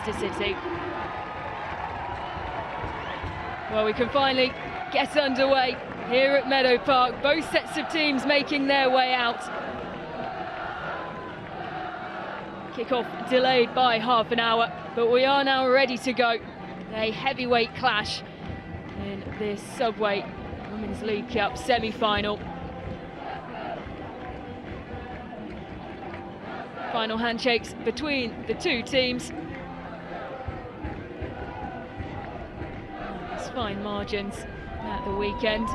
Manchester City. Well, we can finally get underway here at Meadow Park. Both sets of teams making their way out. Kick-off delayed by half an hour, but we are now ready to go. A heavyweight clash in this Subway Women's League Cup semi-final. Final handshakes between the two teams. There's fine margins at the weekend.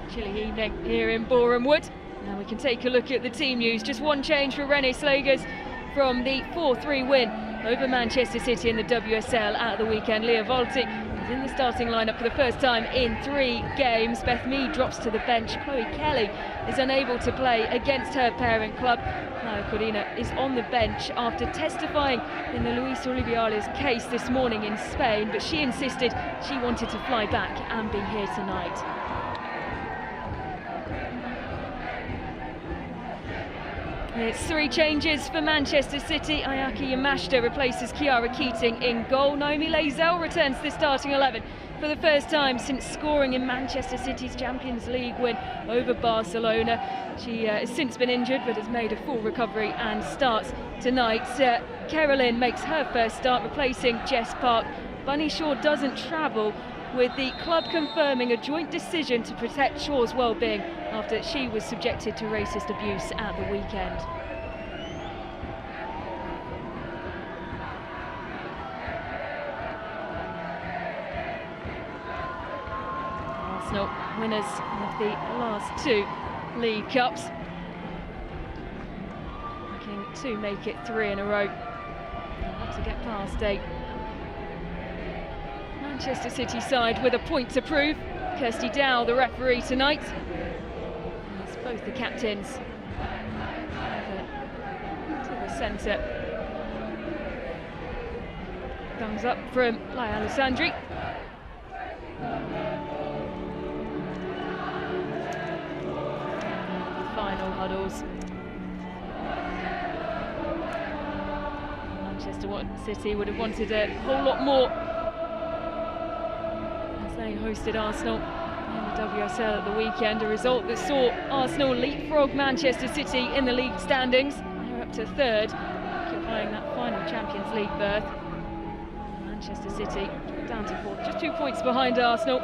Chilly evening here in Boreham Wood. Now we can take a look at the team news. Just one change for Rennie Slagers from the 4-3 win over Manchester City in the WSL at the weekend. Leah Volti is in the starting lineup for the first time in 3 games. Beth Mead drops to the bench. Chloe Kelly is unable to play against her parent club. Laia Corina is on the bench after testifying in the Luis Oliviales case this morning in Spain, but she insisted she wanted to fly back and be here tonight. It's 3 changes for Manchester City. Ayaki Yamashita replaces Kiara Keating in goal. Naomi Lazell returns to the starting 11 for the first time since scoring in Manchester City's Champions League win over Barcelona. She has since been injured but has made a full recovery and starts tonight. Carolyn makes her first start, replacing Jess Park. Bunny Shaw doesn't travel, with the club confirming a joint decision to protect Shaw's well-being after she was subjected to racist abuse at the weekend. Arsenal winners of the last 2 League Cups, looking to make it 3 in a row. They'll have to get past 8. Manchester City side with a point to prove. Kirsty Dow, the referee tonight. As both the captains to the centre. Thumbs up from Laia Alessandri. Final huddles. Manchester City would have wanted a whole lot more. They hosted Arsenal in the WSL at the weekend, a result that saw Arsenal leapfrog Manchester City in the league standings. They're up to 3rd, occupying that final Champions League berth. Manchester City down to 4th, just 2 points behind Arsenal.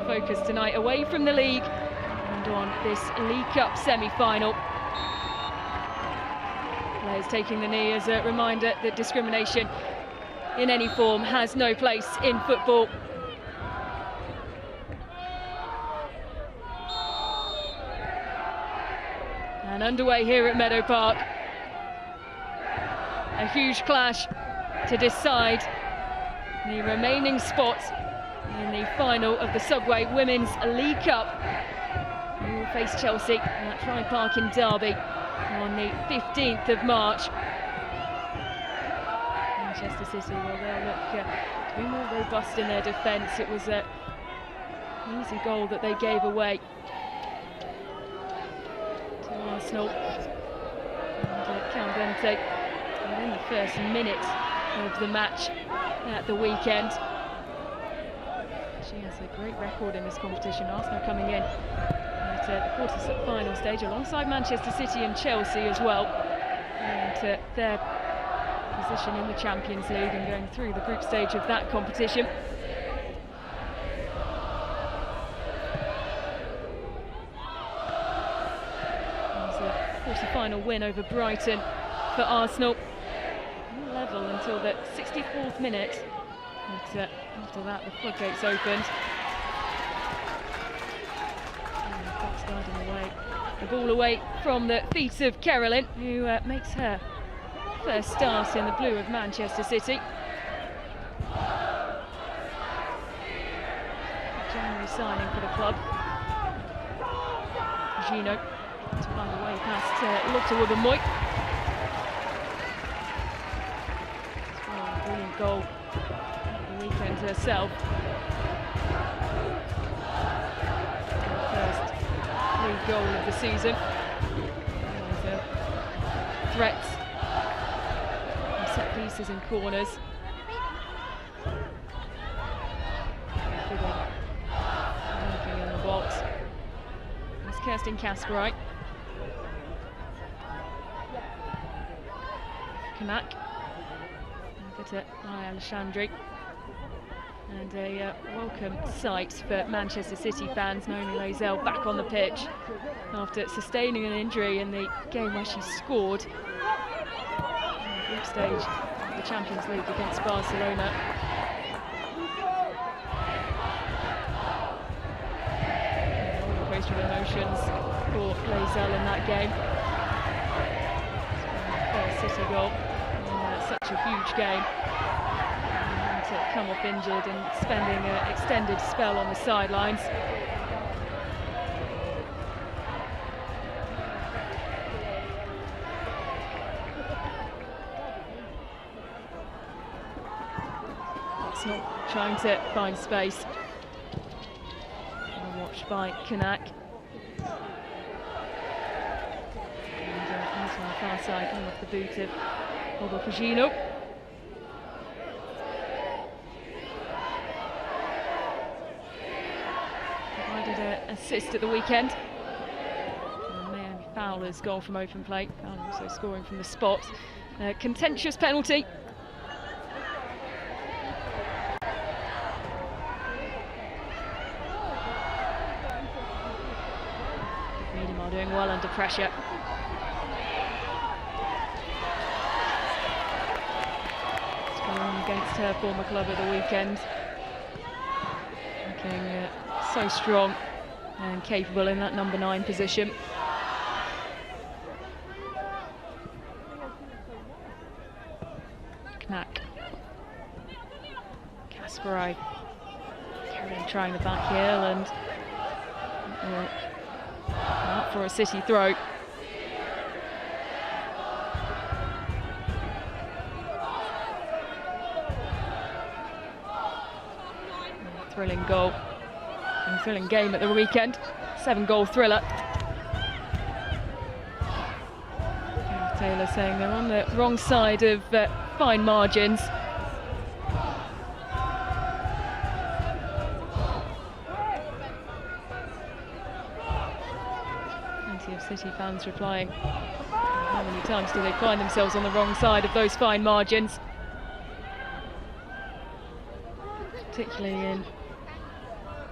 Focus tonight away from the league and on this League Cup semi-final. Players taking the knee as a reminder that discrimination in any form has no place in football. And underway here at Meadow Park. A huge clash to decide the remaining spot in the final of the Subway Women's League Cup. We will face Chelsea at Pride Park in Derby on the 15th of March. Manchester City, well, they'll look to be more robust in their defence. It was an easy goal that they gave away to Arsenal. And Caldentey, in the first minute of the match at the weekend. She has a great record in this competition. Arsenal coming in at the quarter-final stage alongside Manchester City and Chelsea as well, and their position in the Champions League and going through the group stage of that competition. Quarter-final win over Brighton for Arsenal. Level until the 64th minute, but after that the floodgates opened. And the clock's guiding away. The ball away from the feet of Carolyn, who makes her first start in the blue of Manchester City. January signing for the club. Gino to find a way past Lotte Wubben-Moy. Brilliant goal at the the weekend herself. First league goal of the season. Threats from set pieces and corners. Working in the box. That's Kirsten Kasperite. Kanak. Over to Alexandri. And a welcome sight for Manchester City fans. Naomi Lazell back on the pitch after sustaining an injury in the game where she scored in the group stage of the Champions League against Barcelona. Roller coaster of emotions for Lazell in that game. First City goal in such a huge game. To come off injured and spending an extended spell on the sidelines. It's not trying to find space. Watched by Kanak. And on the far side, coming off the boot of Obafagino. Assist at the weekend. And Fowler's goal from open play. Fowler also scoring from the spot. Contentious penalty. Medium are doing well under pressure. Scoring against her former club at the weekend. Looking so strong and capable in that number 9 position. Knack. Kasperite. Carrying, trying the back heel and out for a City throw. Thrilling goal. And thrilling game at the weekend. 7-goal thriller. Taylor saying they're on the wrong side of fine margins. Plenty of City fans replying. How many times do they find themselves on the wrong side of those fine margins? Particularly in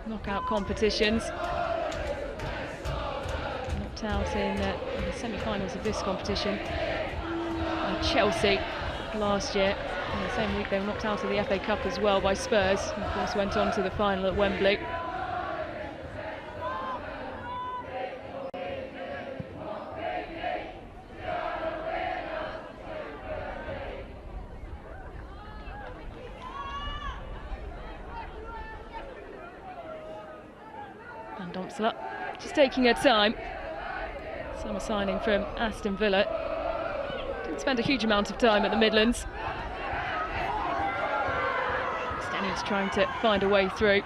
knockout competitions. Knocked out in the semi-finals of this competition. Chelsea last year. In the same week they were knocked out of the FA Cup as well by Spurs. And of course went on to the final at Wembley. Just taking her time. Summer signing from Aston Villa. Didn't spend a huge amount of time at the Midlands. Stenius trying to find a way through.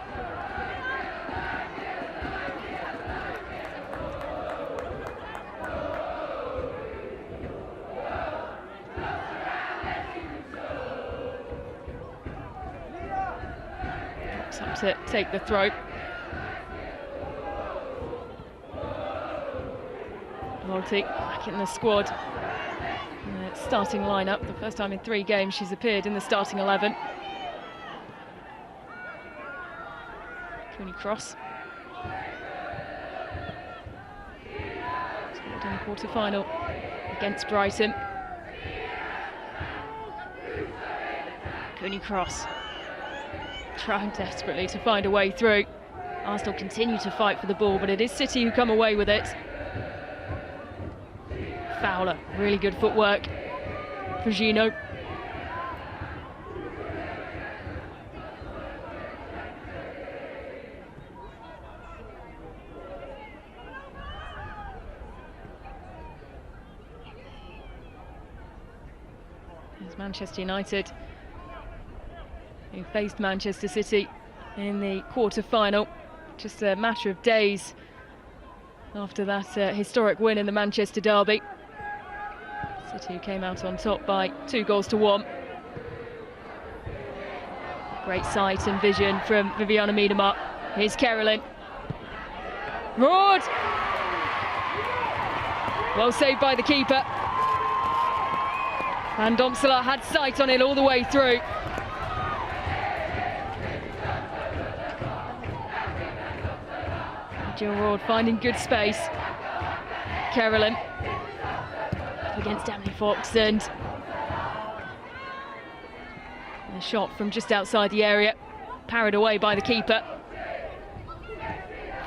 Drops up to take the throw. Back in the squad. Starting lineup. The first time in 3 games she's appeared in the starting 11. Cooney cross. Scored in the quarter-final against Brighton. Cooney cross. Trying desperately to find a way through. Arsenal continue to fight for the ball, but it is City who come away with it. Fowler, really good footwork. Fugino. There's Manchester United, who faced Manchester City in the quarter-final. Just a matter of days after that historic win in the Manchester derby. City came out on top by 2-1. Great sight and vision from Viviana Miedema. Here's Carolyn. Roared! Well saved by the keeper. And Domsala had sight on it all the way through. Jill Roord finding good space. Carolyn against Emily Fox, and a shot from just outside the area, parried away by the keeper.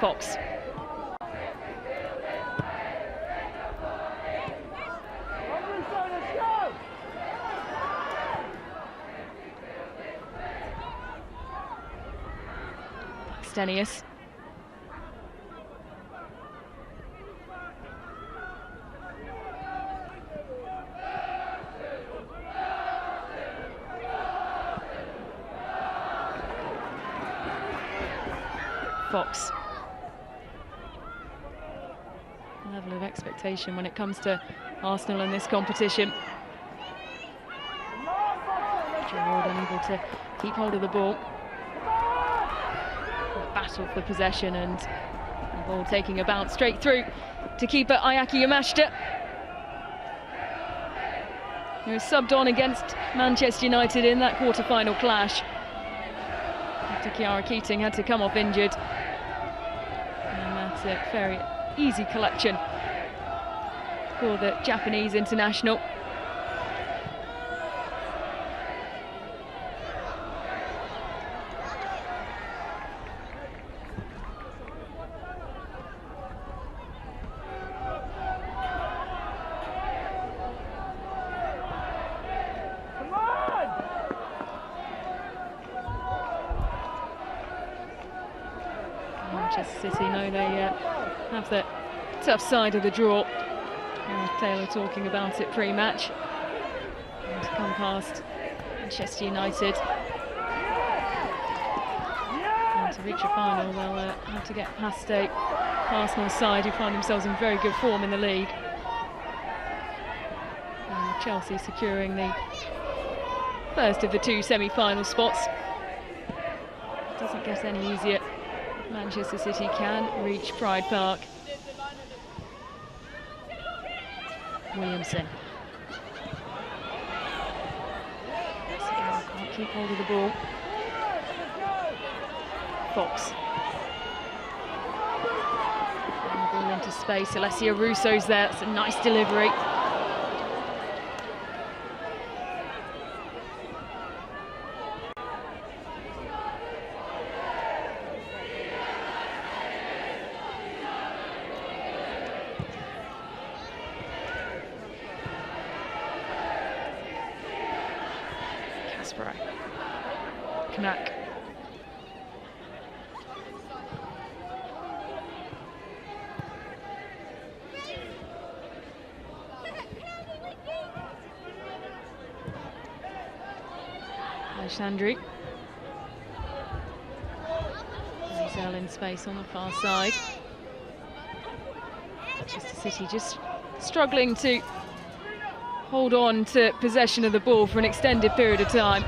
Fox. Stenius. Fox. Level of expectation when it comes to Arsenal in this competition. Gerard unable to keep hold of the ball. A battle for possession, and the ball taking a bounce straight through to keeper Ayaki Yamashita, who was subbed on against Manchester United in that quarter-final clash after Chiara Keating had to come off injured. And that's a very easy collection for the Japanese international. Manchester City know they have the tough side of the draw. Taylor talking about it pre-match. And to come past Manchester United and to reach a final, they'll have to get past a Arsenal side who find themselves in very good form in the league. And Chelsea securing the first of the two semi-final spots. It doesn't get any easier. Manchester City can reach Pride Park. Williamson. Can't keep hold of the ball. Fox. And the ball into space. Alessia Russo's there. That's a nice delivery. Knack. Alexandri. Rizal in space on the far side. Manchester City just struggling to hold on to possession of the ball for an extended period of time.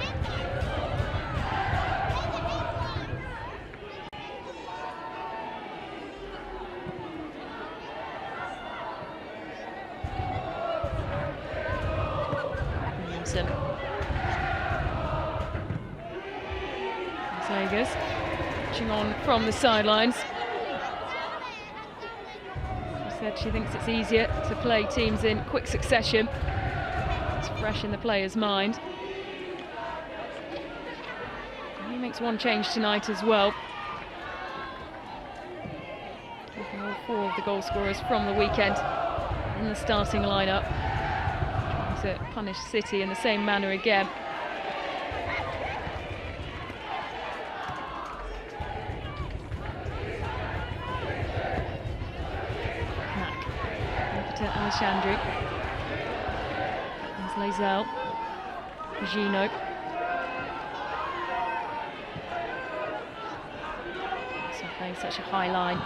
Vegas watching on from the sidelines. She said she thinks it's easier to play teams in quick succession. It's fresh in the player's mind. And he makes one change tonight as well. Keeping all four of the goal scorers from the weekend in the starting lineup. Trying to punish City in the same manner again. Alexandri. There's Lazelle. Gino. playing such a high line.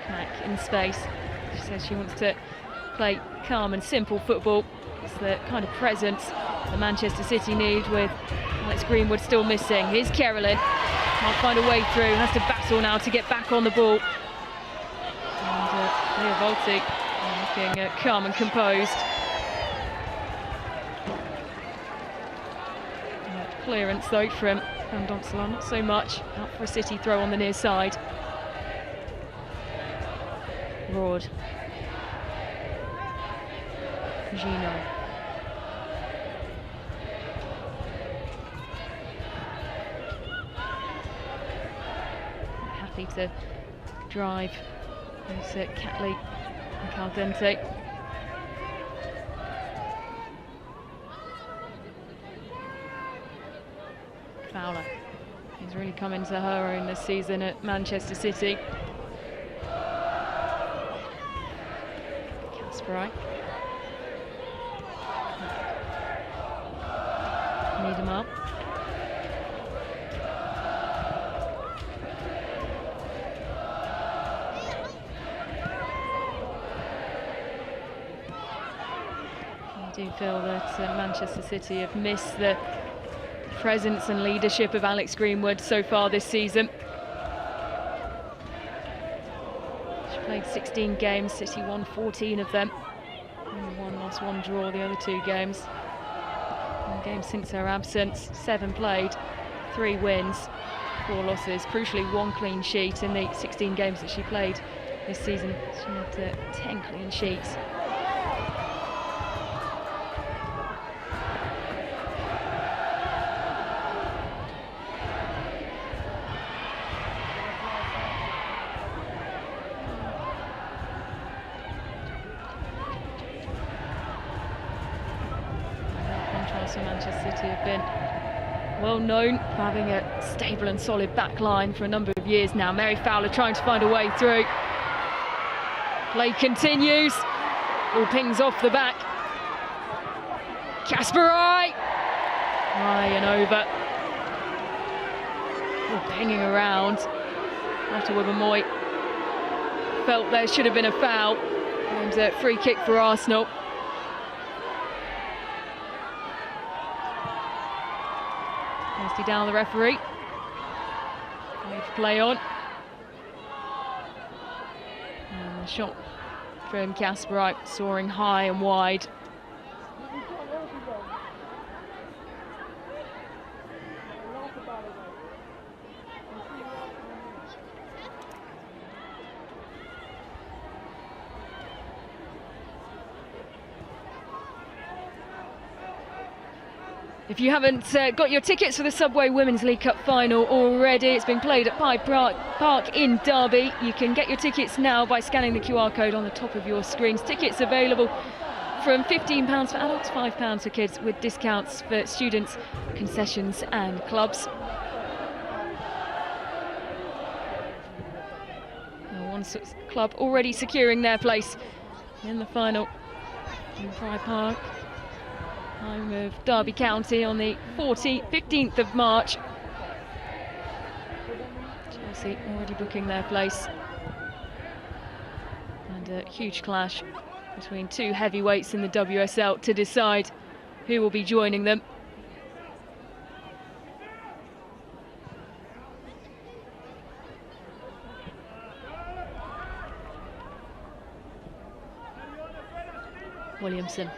Knack in space. She says she wants to play calm and simple football. It's the kind of presence that Manchester City need, with Alex Greenwood still missing. Here's Carolyn. Can't find a way through. Has to battle now to get back on the ball. And Leah Volti looking calm and composed. Clearance though from Donsela, not so much. Out for a City throw on the near side. Broad. Gino. Happy to drive. There's Catley and Caldentey. Fowler. He's really come into her own this season at Manchester City. Kasperai. Need him up. I do feel that Manchester City have missed the presence and leadership of Alex Greenwood so far this season. She played 16 games, City won 14 of them. Only 1 loss, 1 draw the other 2 games. 1 game since her absence, 7 played, 3 wins, 4 losses. Crucially, 1 clean sheet in the 16 games that she played this season. She had 10 clean sheets. Manchester City have been well known for having a stable and solid back line for a number of years now. Mary Fowler trying to find a way through. Play continues. All pings off the back. Kasperai! High and over. All pinging around. After Wibbermoy felt there should have been a foul. And a free kick for Arsenal. Nasty down the referee. Need to play on. And the shot from Kasperai soaring high and wide. If you haven't got your tickets for the Subway Women's League Cup final already, it's been played at Hyde Park in Derby. You can get your tickets now by scanning the QR code on the top of your screens. Tickets available from £15 for adults, £5 for kids, with discounts for students, concessions and clubs. One club already securing their place in the final in Pride Park. Home of Derby County on the 15th of March. Chelsea already booking their place. And a huge clash between 2 heavyweights in the WSL to decide who will be joining them. Williamson.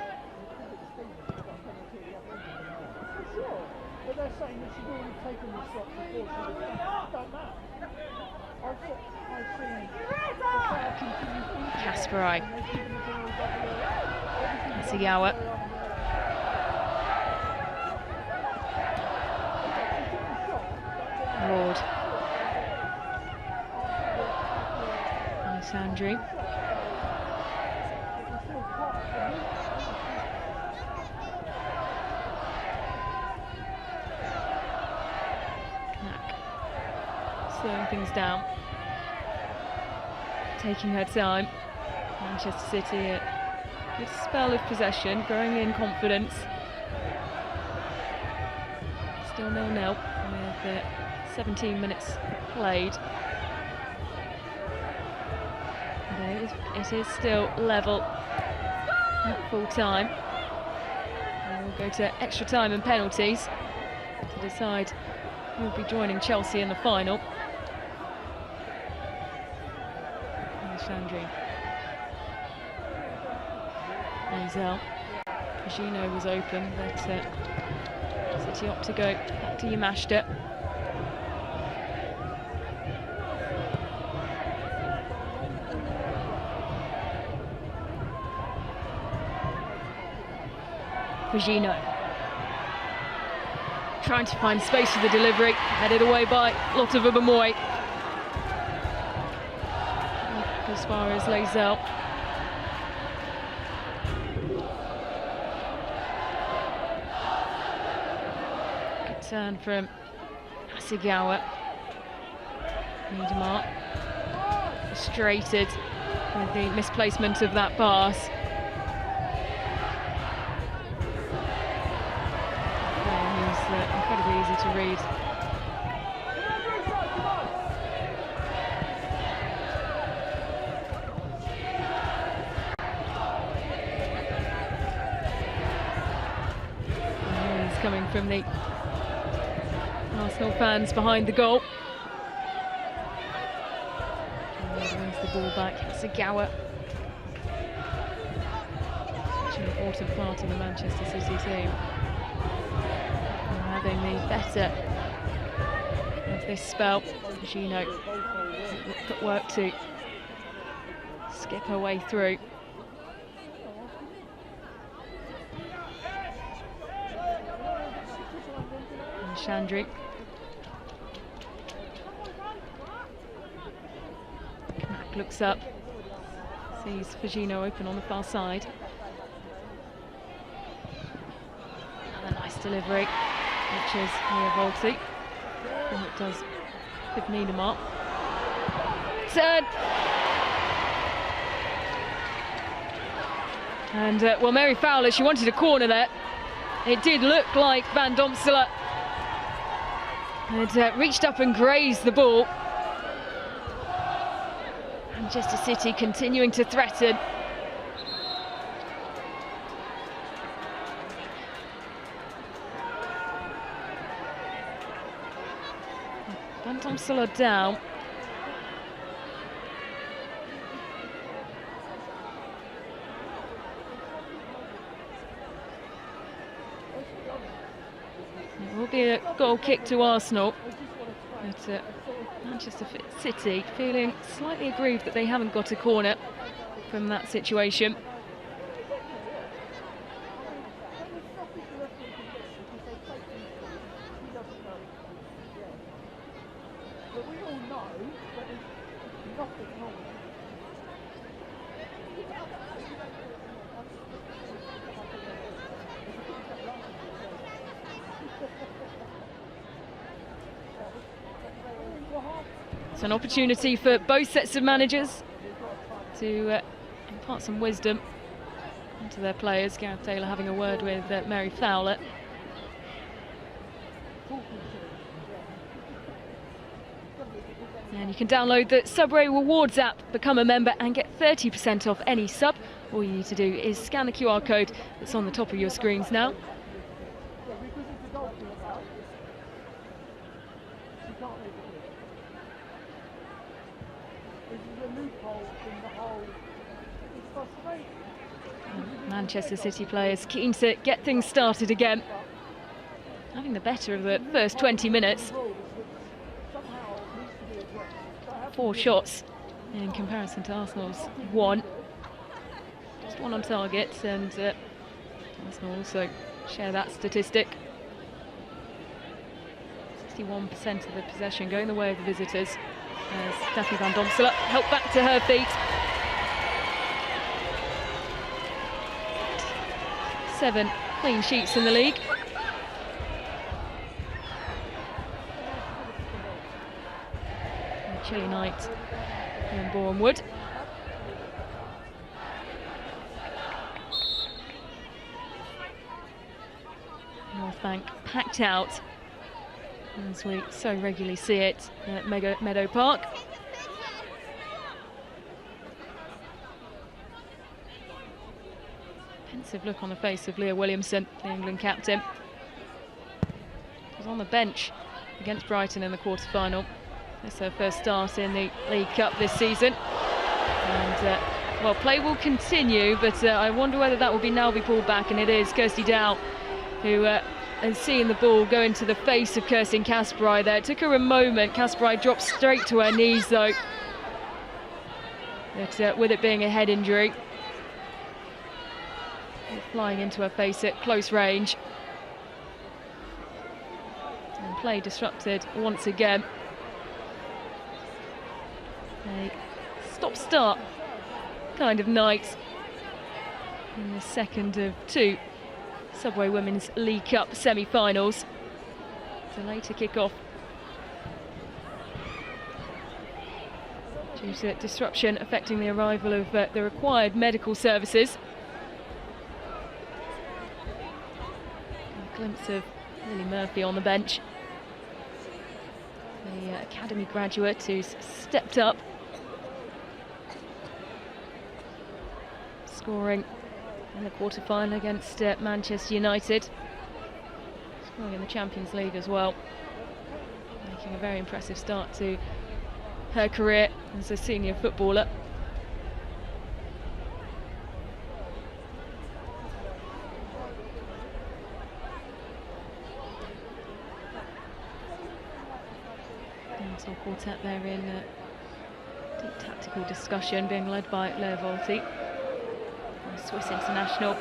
They're saying that she's already taken the shot before she was done that. Kasperai. Asiyawa. Ward. Alessandri. Slowing things down, taking her time. Manchester City, a good spell of possession, growing in confidence. Still 0-0 with with 17 minutes played. It is still level at full time. And we'll go to extra time and penalties to decide who will be joining Chelsea in the final. Chandri. Mazel. Pagino was open, but City opt to go back to Yamashita. Pagino. Trying to find space for the delivery, headed away by Lotte Wubben-Moy. As far as Lazel. Good turn from Hasegawa. Niedermatt frustrated with the misplacement of that pass. He's incredibly easy to read. Coming from the Arsenal fans behind the goal. Wins the ball back. Hasegawa. Such an important part of the Manchester City team. And having the better of this spell. Pagino put work to skip her way through. Chandri. Knack looks up, sees Pagino open on the far side. And a nice delivery, which is Mia Volti. And it does with Niedermatt. Turn. And well, Mary Fowler, she wanted a corner there. It did look like Van Domsela had reached up and grazed the ball. Manchester City continuing to threaten. Van Domsela down. It will be a goal kick to Arsenal, but Manchester City feeling slightly aggrieved that they haven't got a corner from that situation. It's an opportunity for both sets of managers to impart some wisdom into their players. Gareth Taylor having a word with Mary Fowler. And you can download the Subway Rewards app, become a member and get 30% off any sub. All you need to do is scan the QR code that's on the top of your screens now. Manchester City players keen to get things started again, having the better of the first 20 minutes. 4 shots in comparison to Arsenal's 1. Just 1 on target, and Arsenal also share that statistic. 61% of the possession going the way of the visitors, as Daphne Van Domsela helped back to her feet. 7 clean sheets in the league. A chilly night here in Boreham Wood. North Bank packed out as we so regularly see it at Meadow Park. Pensive look on the face of Leah Williamson, the England captain. Was on the bench against Brighton in the quarter-final. It's her first start in the League Cup this season. And, well, play will continue, but I wonder whether that will now be pulled back, and it is Kirsty Dow who and seeing the ball go into the face of Kirsten Kasperai there. It took her a moment. Kasperai dropped straight to her knees, though. But with it being a head injury, flying into her face at close range. And play disrupted once again. A stop-start kind of night in the second of two Subway Women's League Cup semi-finals. Delay to kick off due to disruption affecting the arrival of the required medical services. A glimpse of Lily Murphy on the bench, the academy graduate who's stepped up, scoring in the quarter-final against Manchester United, scoring in the Champions League as well, making a very impressive start to her career as a senior footballer. Dancehall quartet there in deep tactical discussion, being led by Lea Volti, Swiss international.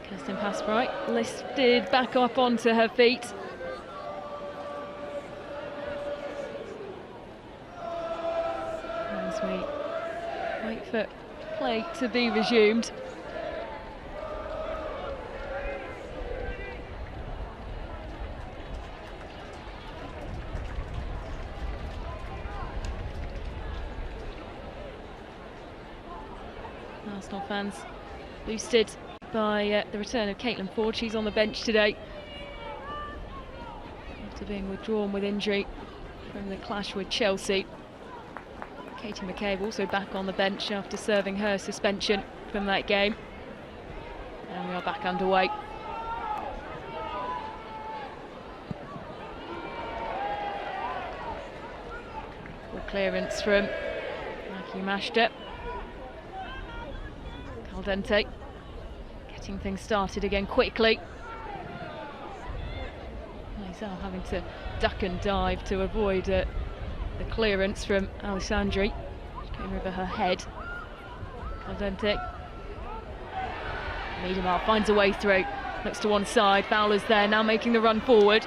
Kirsten Kasperai lifted back up onto her feet. As we wait for play to be resumed. Arsenal fans boosted by the return of Caitlin Ford. She's on the bench today after being withdrawn with injury from the clash with Chelsea. Katie McCabe also back on the bench after serving her suspension from that game. And we are back underway. Good clearance from Aki Mashta. Caldentey getting things started again quickly. Lizelle having to duck and dive to avoid the clearance from Alessandri. She came over her head. Caldentey. Miedemar finds a way through. Looks to one side. Fowler's there now, making the run forward.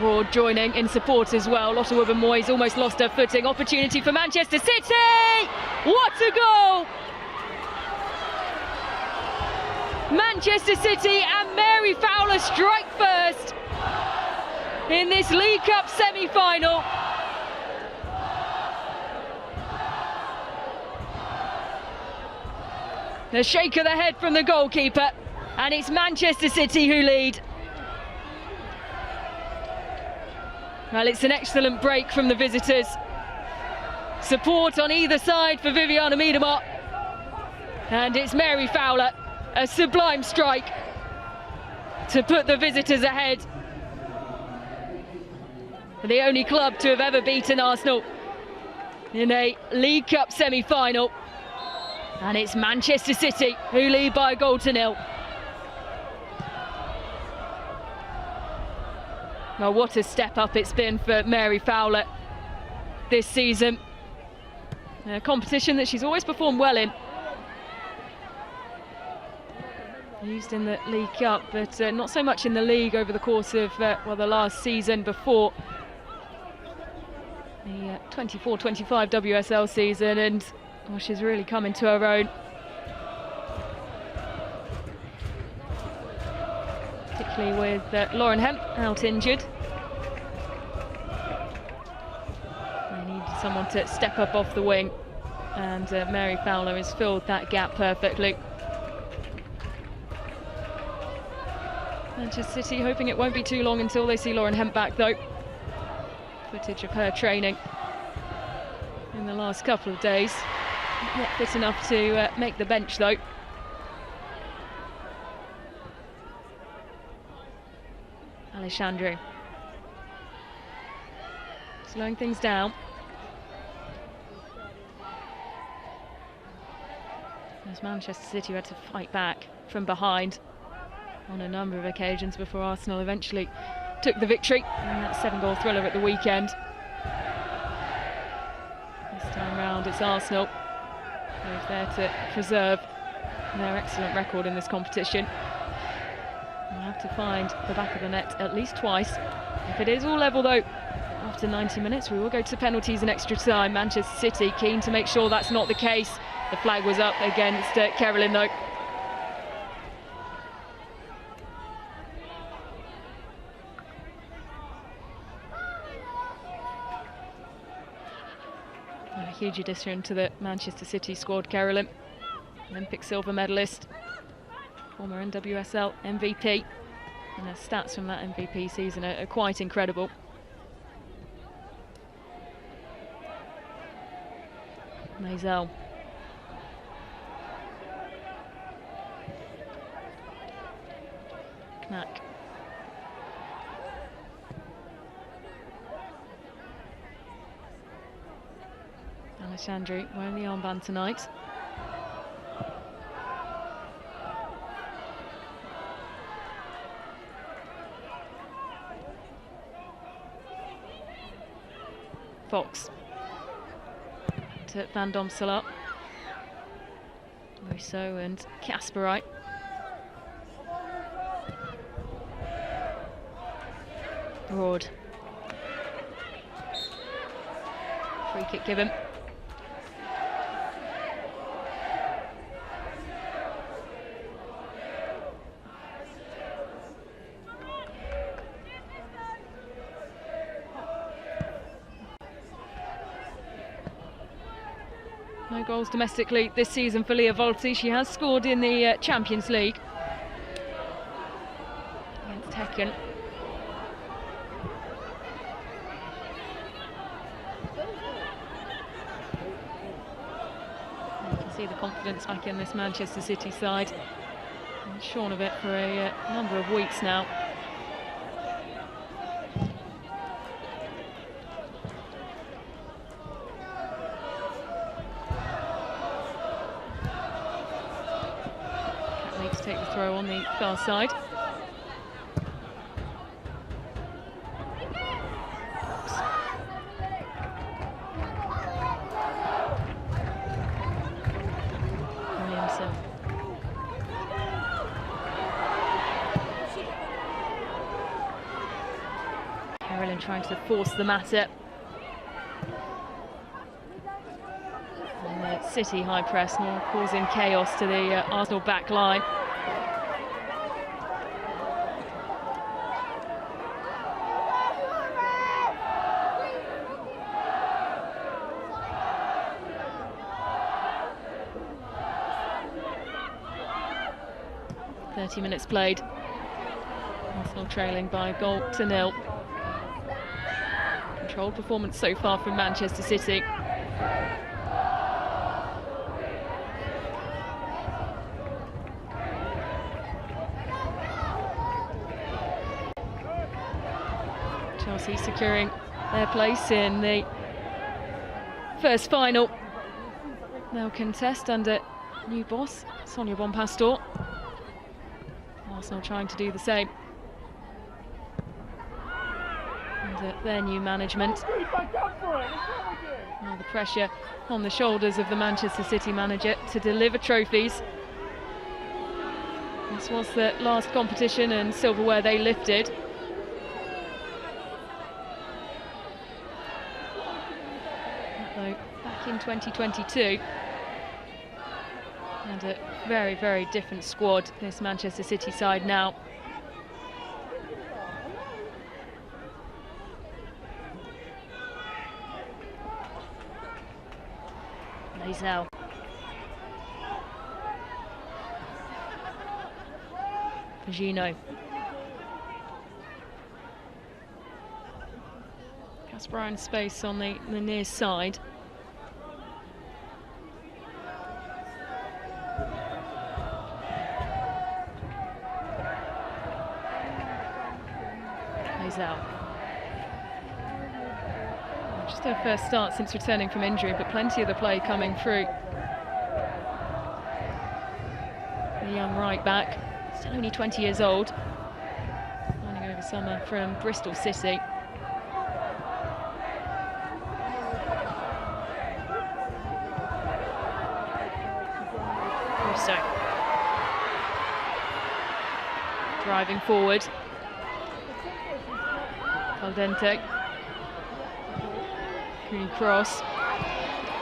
Ward joining in support as well. Lotte Wubben-Moyes almost lost her footing. Opportunity for Manchester City! What a goal! Manchester City and Mary Fowler strike first in this League Cup semi-final. A shake of the head from the goalkeeper, and it's Manchester City who lead. Well, it's an excellent break from the visitors. Support on either side for Viviana Miedemar. And it's Mary Fowler, a sublime strike to put the visitors ahead. The only club to have ever beaten Arsenal in a League Cup semi-final. And it's Manchester City who lead by a goal to nil. Well, what a step up it's been for Mary Fowler this season. A competition that she's always performed well in. Used in the League Cup, but not so much in the league over the course of, well, the last season before the 24-25 WSL season, and well, she's really come into her own. Particularly likely with Lauren Hemp out injured. They need someone to step up off the wing, and Mary Fowler has filled that gap perfectly. Manchester City hoping it won't be too long until they see Lauren Hemp back though. Footage of her training in the last couple of days. Not fit enough to make the bench though. Alexandru slowing things down. As Manchester City had to fight back from behind on a number of occasions before Arsenal eventually took the victory in that 7-goal thriller at the weekend. This time round it's Arsenal who's there to preserve their excellent record in this competition. They'll have to find the back of the net at least twice. If it is all level though, after 90 minutes we will go to penalties and extra time. Manchester City keen to make sure that's not the case. The flag was up against Carolyn though. A huge addition to the Manchester City squad, Carolyn. Olympic silver medalist, former WSL MVP, and her stats from that MVP season are quite incredible. Maisel. Knack. Alexandru wearing the armband tonight. Fox to Van Domselaar, Rousseau and Kasperite. Broad. Free kick given. No goals domestically this season for Leah Volti. She has scored in the Champions League against Tekken. You can see the confidence back in this Manchester City side. And shorn of it for a number of weeks now. To take the throw on the far side. Williamson. Carolyn trying to force the matter. And the City high press now causing chaos to the Arsenal back line. Minutes played. Arsenal trailing by a goal to nil. Controlled performance so far from Manchester City. Chelsea securing their place in the first final. They'll contest under new boss Sonia Bonpastor. Arsenal trying to do the same. Under their new management. Now the pressure on the shoulders of the Manchester City manager to deliver trophies. This was the last competition and silverware they lifted. Though back in 2022. And a very, very different squad, this Manchester City side now. Lazel. Gino. Casper in space on the near side. Lazel. Just her first start since returning from injury, but plenty of the play coming through. The young right back, still only 20 years old, signing over summer from Bristol City. Russo. Driving forward. Caldentey. Green cross.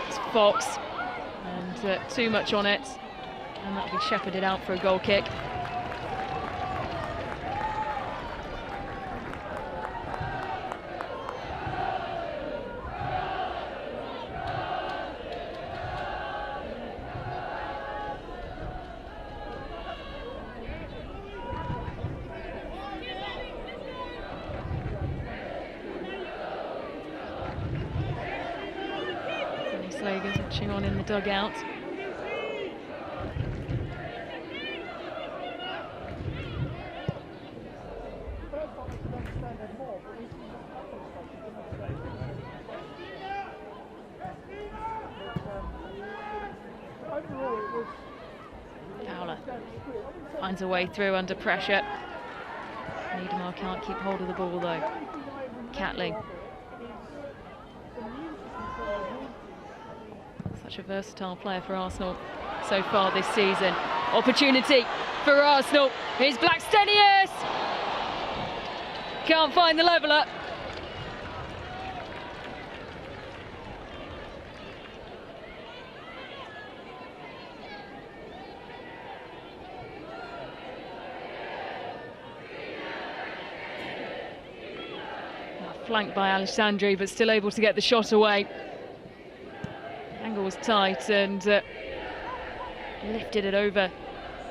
It's Fox. And too much on it. And that'll be shepherded out for a goal kick. Slager's watching on in the dugout. Fowler finds a way through under pressure. Niedermar can't keep hold of the ball though. Catling. Such a versatile player for Arsenal so far this season. Opportunity for Arsenal. Here's Blackstenius. Can't find the leveller. Flanked by Alessandri, but still able to get the shot away. Angle was tight and lifted it over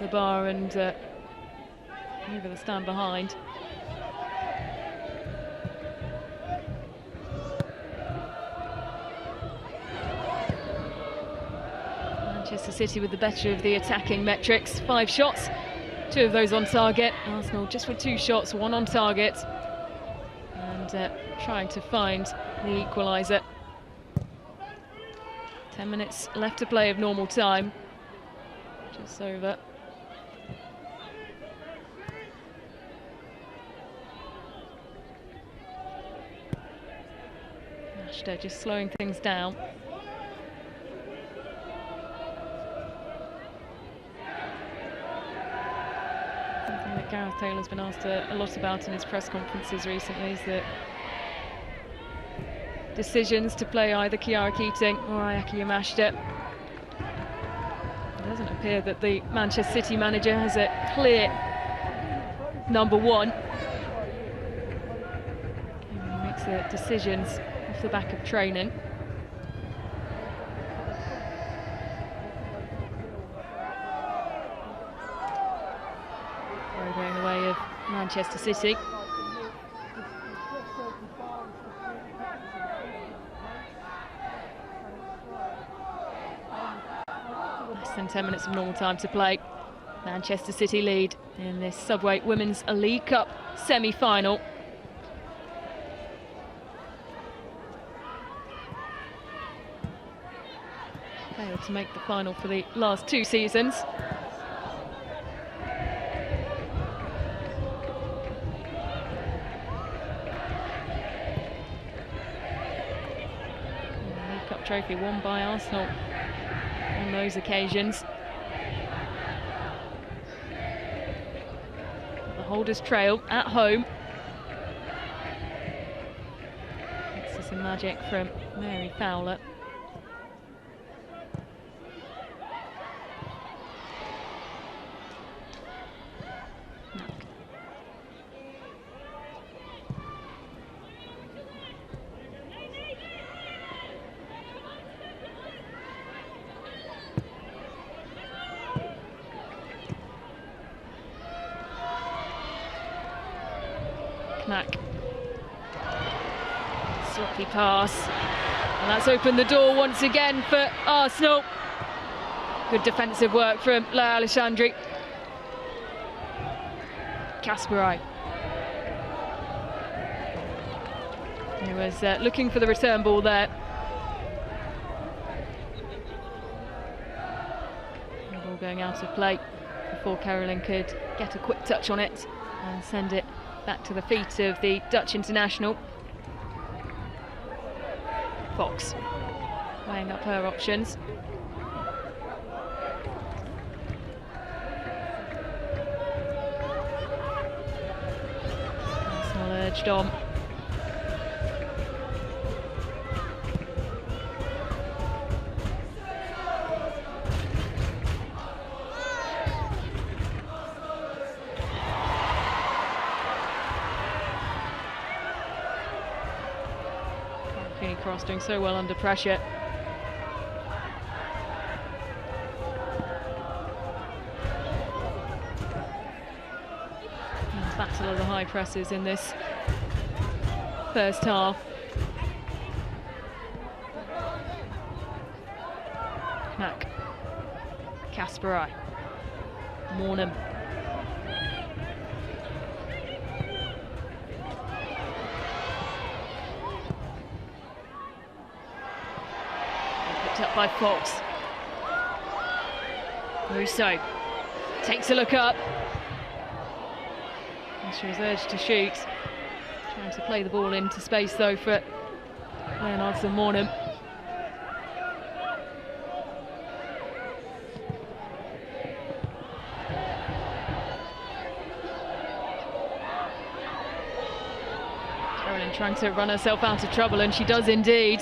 the bar and over the stand behind. Manchester City with the better of the attacking metrics. 5 shots, 2 of those on target. Arsenal just with 2 shots, 1 on target. And trying to find the equalizer. 10 minutes left to play of normal time. Just over. Ashton just slowing things down. Something that Gareth Taylor's been asked a lot about in his press conferences recently is that decisions to play either Kiara Keating or Ayaki Yamashita. It doesn't appear that the Manchester City manager has a clear number 1. He makes the decisions off the back of training. Going the way of Manchester City. Than 10 minutes of normal time to play. Manchester City lead in this Subway Women's League Cup semi-final. Failed to make the final for the last 2 seasons. League Cup trophy won by Arsenal on those occasions. The holders trail at home. This is some magic from Mary Fowler. Knack. Sloppy pass. And that's opened the door once again for Arsenal. Good defensive work from Lea Alessandri. Kasparai. He was looking for the return ball there. The ball going out of play before Carolyn could get a quick touch on it and send it back to the feet of the Dutch international. Fox weighing up her options. Arsenal urged on. Cross doing so well under pressure. Battle of the high presses in this first half. Knack. Kasparai. Mornham. Up by Fox. Russo takes a look up. And she was urged to shoot. Trying to play the ball into space though for Leonardson Mornham. Carolyn trying to run herself out of trouble, and she does indeed.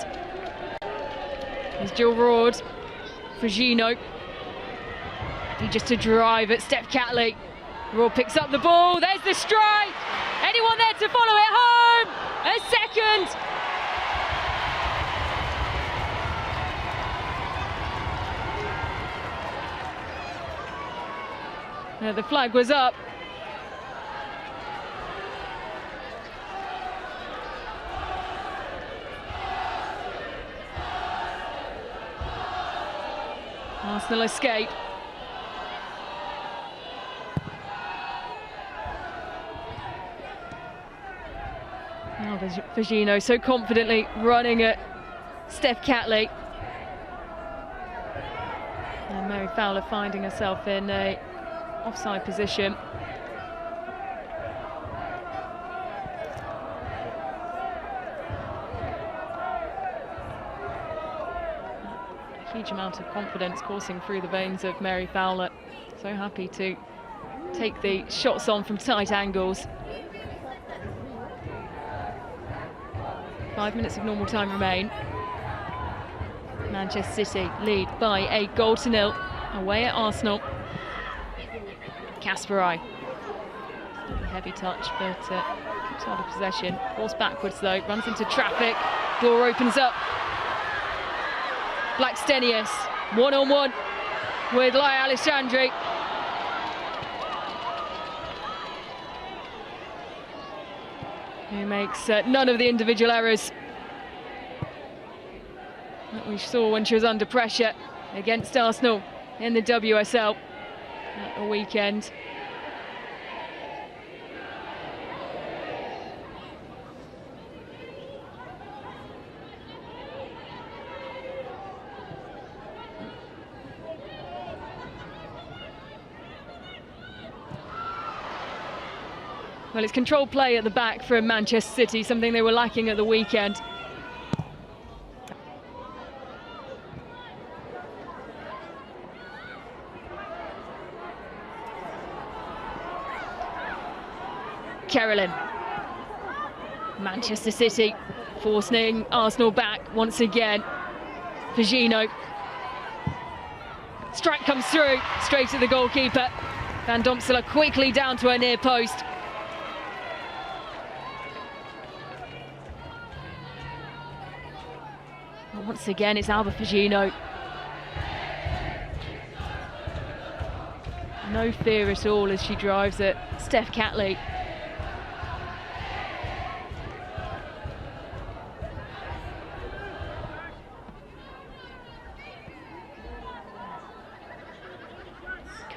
There's Jill Roord for Gino. He just to drive at Steph Catley. Roord picks up the ball. There's the strike. Anyone there to follow it home? A second. The flag was up. Arsenal escape. Now Virginio so confidently running at Steph Catley. And Mary Fowler finding herself in a offside position. Huge amount of confidence coursing through the veins of Mary Fowler. So happy to take the shots on from tight angles. 5 minutes of normal time remain. Manchester City lead by a 1-0 away at Arsenal. Kasparai. Heavy touch, but keeps hold of possession. Forced backwards though, runs into traffic. Door opens up. Blackstenius, one-on-one with Lea Alessandri. Who makes none of the individual errors that we saw when she was under pressure against Arsenal in the WSL at the weekend. Well, it's controlled play at the back from Manchester City, something they were lacking at the weekend. Carolyn. Manchester City forcing Arsenal back once again. Virginio. Strike comes through, straight at the goalkeeper. Van Domsela quickly down to her near post. Once again, it's Alba Virginio. No fear at all as she drives at Steph Catley.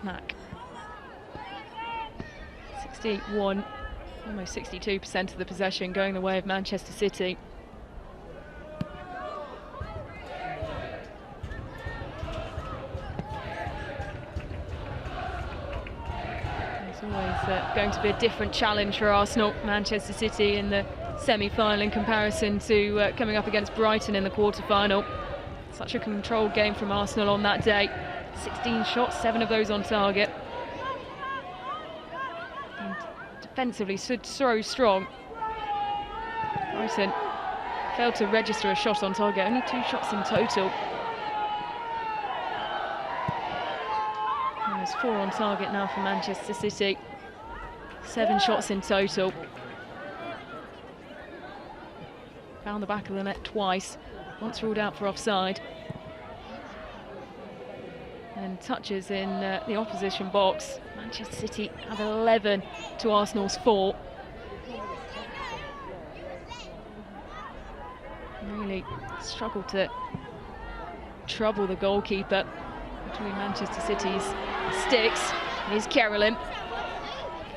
knack. 61, almost 62% of the possession going the way of Manchester City. It's always going to be a different challenge for Arsenal, Manchester City in the semi-final in comparison to coming up against Brighton in the quarter-final. Such a controlled game from Arsenal on that day. 16 shots, 7 of those on target. And defensively stood so strong. Brighton failed to register a shot on target, only 2 shots in total. And there's 4 on target now for Manchester City. 7 shots in total. Found the back of the net twice, once ruled out for offside. And touches in the opposition box. Manchester City have 11 to Arsenal's 4. Really struggled to trouble the goalkeeper between Manchester City's sticks. Here's Carolyn.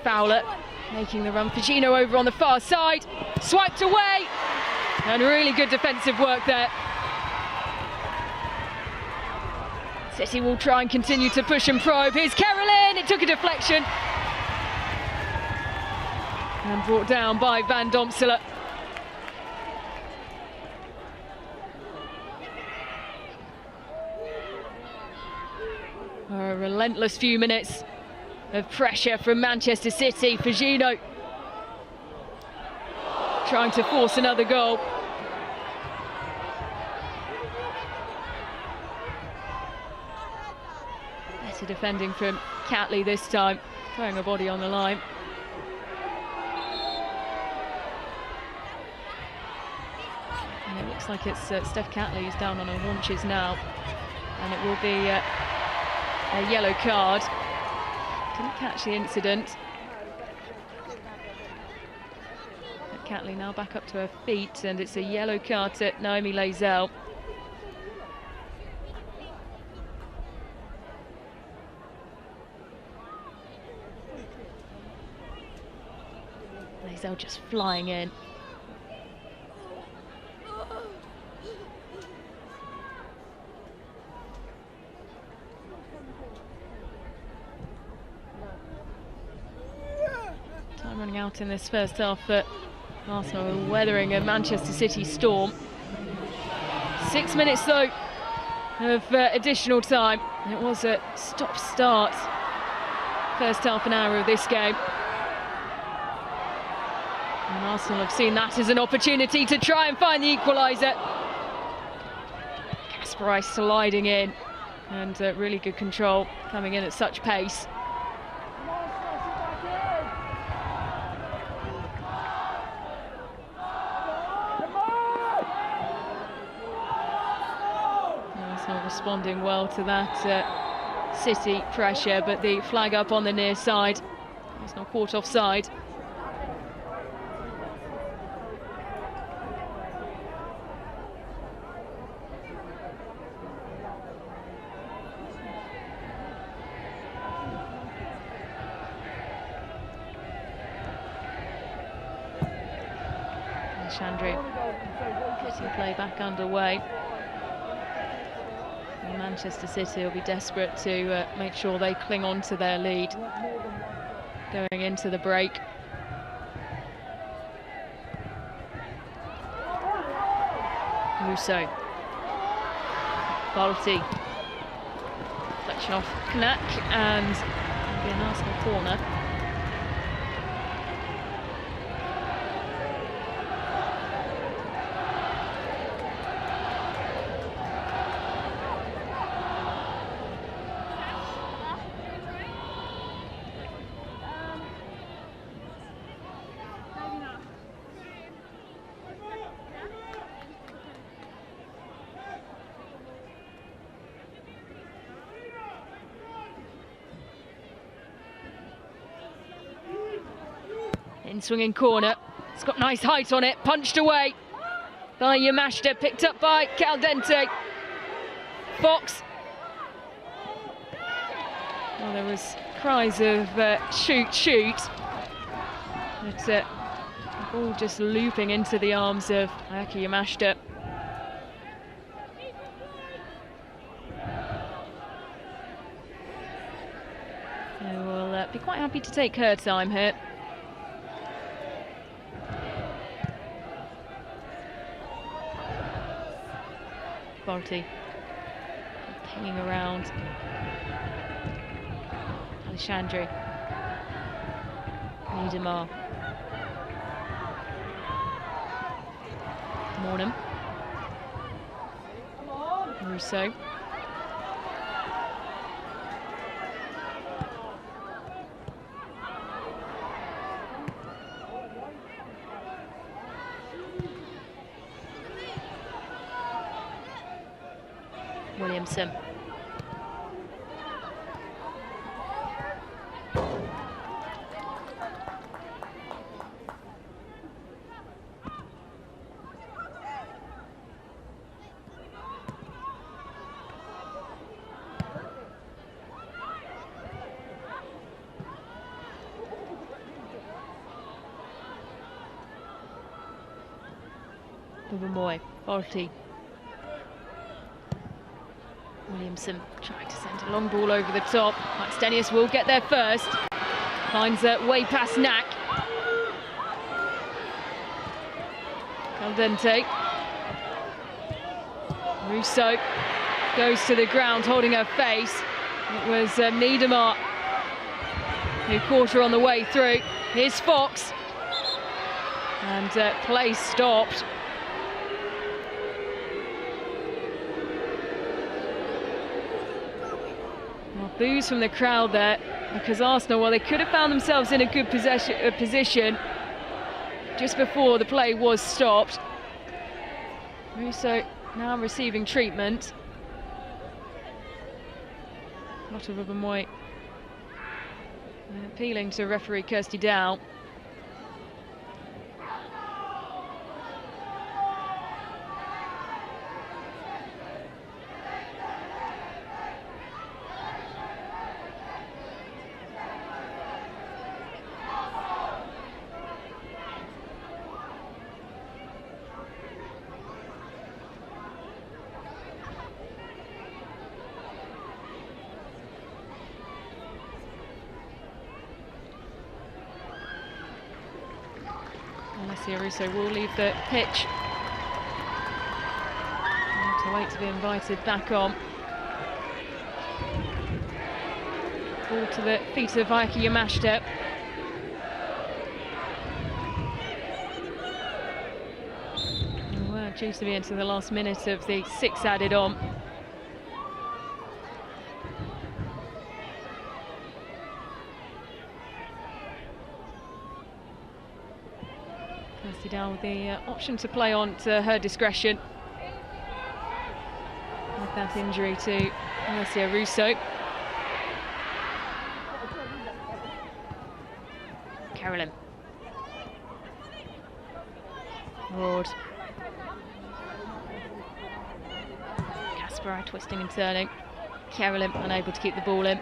Fowler making the run. Fagino over on the far side. Swiped away. And really good defensive work there. City will try and continue to push and probe. Here's Carolyn. It took a deflection. And brought down by Van Domsela. A relentless few minutes of pressure from Manchester City. Fagino trying to force another goal. Better defending from Catley this time, throwing a body on the line. And it looks like it's Steph Catley who's down on her haunches now, and it will be a yellow card. Didn't catch the incident. Catley now back up to her feet, and it's a yellow card to Naomi Lazel. Lazel just flying in. Time running out in this first half, but Arsenal are weathering a Manchester City storm. 6 minutes though of additional time. It was a stop-start first half an hour of this game. And Arsenal have seen that as an opportunity to try and find the equaliser. Kasperai sliding in, and really good control coming in at such pace. Responding well to that City pressure, but the flag up on the near side. Arsenal caught offside. And Chandru getting play back underway. Manchester City will be desperate to make sure they cling on to their lead going into the break. Russo. Quality. Deflection off Knack, and it'll be an Arsenal corner. In swinging corner, it's got nice height on it, punched away by Yamashita, picked up by Caldentey. Fox. Well, there was cries of shoot, shoot. But all just looping into the arms of Ayaki Yamashita. So we'll be quite happy to take her time here. Barty pinging around. Alexandre. Niedemar. Mornham. Russo. Williamson. Bubamoy, Barty. Williamson trying to send a long ball over the top. Max Denius will get there first. Finds a way past Knack. Caldentey. Russo goes to the ground holding her face. It was Niedemar who caught her on the way through. Here's Fox. And play stopped. Boos from the crowd there, because Arsenal, well, they could have found themselves in a good position just before the play was stopped. Russo now receiving treatment. Lotta Bubamoy appealing to referee Kirsty Dow. Russo will leave the pitch. Have to wait to be invited back on. Ball to the feet of Ayaki Yamashita. Well, due to be into the last minute of the 6 added on. Kirsty Dow with the option to play on to her discretion with that injury to Alessia Russo. Carolyn. Broad. Kasparov twisting and turning. Carolyn unable to keep the ball in.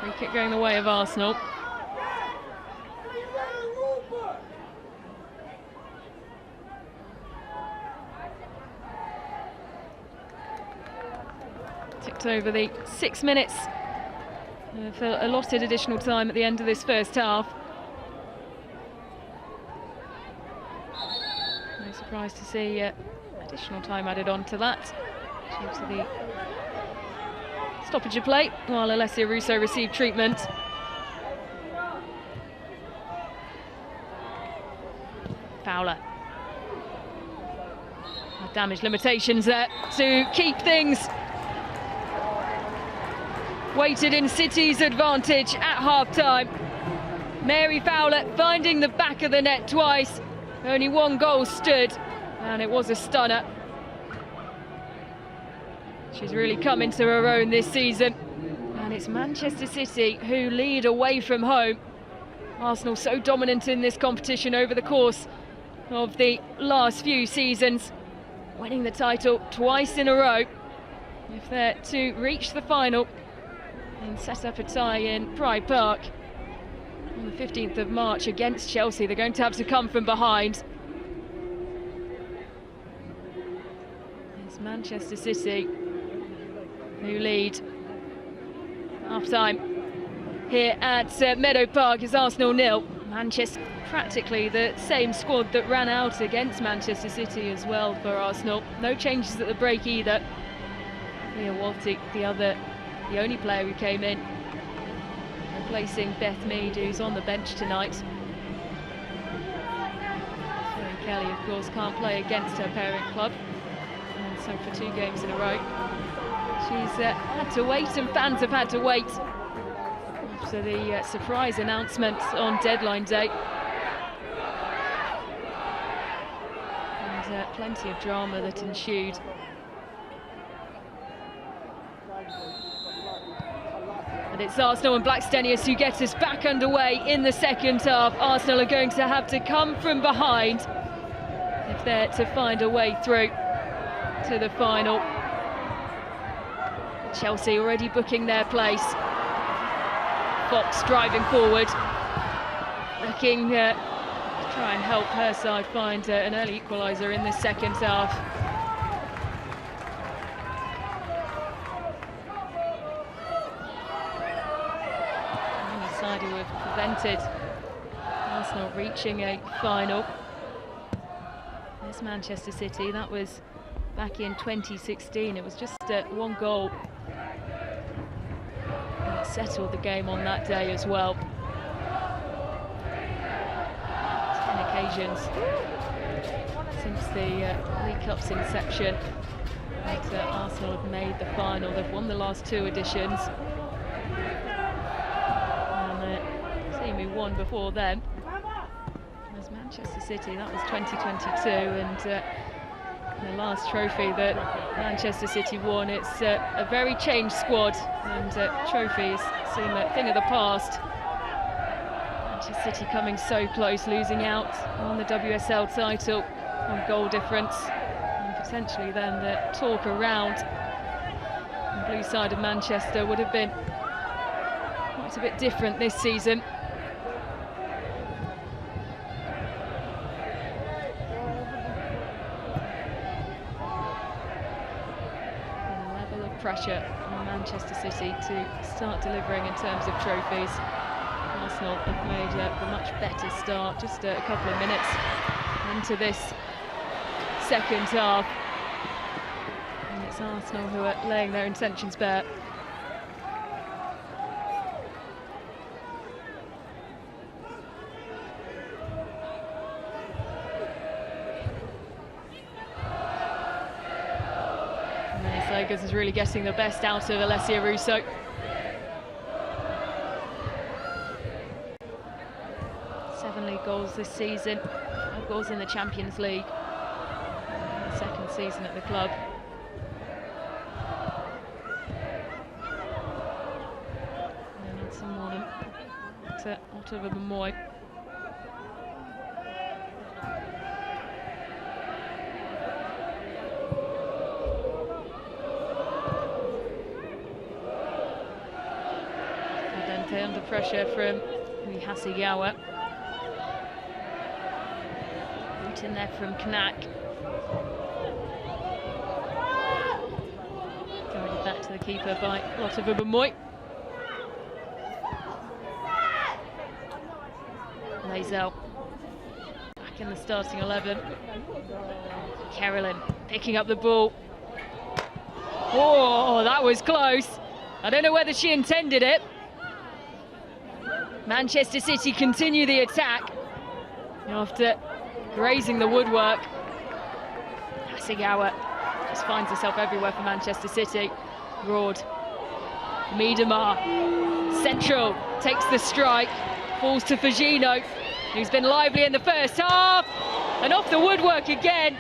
Free kick going the way of Arsenal. Ticked over the 6 minutes of allotted additional time at the end of this first half. No surprise to see additional time added on to that due to the stoppage of play, while Alessia Russo received treatment. Fowler. Damage limitations there to keep things weighted in City's advantage at half-time. Mary Fowler finding the back of the net twice. Only one goal stood, and it was a stunner. She's really come into her own this season, and it's It's Manchester City who lead away from home. Arsenal so dominant in this competition over the course of the last few seasons, winning the title twice in a row. If they're to reach the final and set up a tie in Pride Park on the 15th of March against Chelsea, they're going to have to come from behind. It's Manchester City who lead. Half-time here at Meadow Park is Arsenal 0. Manchester practically the same squad that ran out against Manchester City as well for Arsenal. No changes at the break either. Leah Waltic, the only player who came in, replacing Beth Mead, who's on the bench tonight. Kerry Kelly, of course, can't play against her parent club, and so for 2 games in a row. She's had to wait, and fans have had to wait after the surprise announcement on deadline day. And plenty of drama that ensued. And it's Arsenal and Blackstenius who get us back underway in the second half. Arsenal are going to have to come from behind if they're to find a way through to the final. Chelsea already booking their place. Fox driving forward, looking to try and help her side find an early equaliser in the second half. Any side who have prevented Arsenal reaching a final is Manchester City. That was back in 2016. It was just 1 goal. Settled the game on that day as well. 10 occasions since the League Cup's inception that Arsenal have made the final. They've won the last 2 editions, and the team who won before them was Manchester City. That was 2022, and the last trophy that Manchester City won. It's a very changed squad, and trophies seem a thing of the past. Manchester City coming so close, losing out on the WSL title on goal difference, and potentially then the talk around the blue side of Manchester would have been quite a bit different this season. Pressure on Manchester City to start delivering in terms of trophies. Arsenal have made a much better start, just a couple of minutes into this second half, and it's Arsenal who are laying their intentions bare. Is really getting the best out of Alessia Russo. Seven league goals this season, 5 goals in the Champions League. Second season at the club. And then some more to Ottawa Moy. Under pressure from Hasegawa. Boot in there from Knack. Guided back to the keeper by Ottawa Moy. Lazel back in the starting 11. Carolyn picking up the ball. Oh, that was close. I don't know whether she intended it. Manchester City continue the attack after grazing the woodwork. Hasegawa just finds herself everywhere for Manchester City. Broad. Miedema. Central takes the strike. Falls to Fagino, who's been lively in the first half. And off the woodwork again.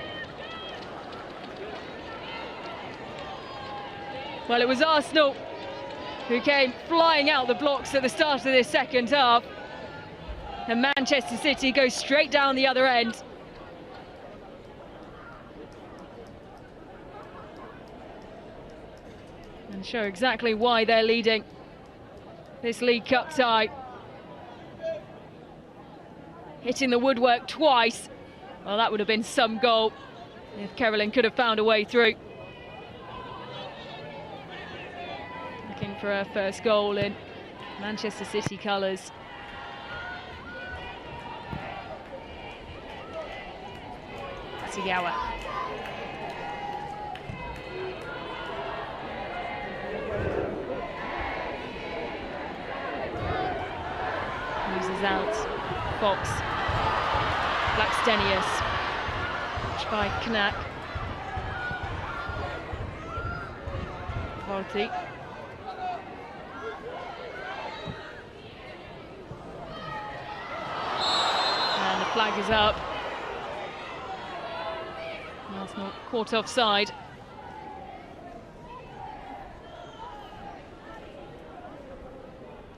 Well, it was Arsenal who came flying out the blocks at the start of this second half. And Manchester City goes straight down the other end. And show exactly why they're leading this League Cup tie. Hitting the woodwork twice. Well, that would have been some goal if Carolyn could have found a way through. Looking for her first goal in Manchester City colours. Sigawa. Loses out. Fox. Blackstenius. Watched by Knack. Party. And the flag is up. Arsenal caught offside.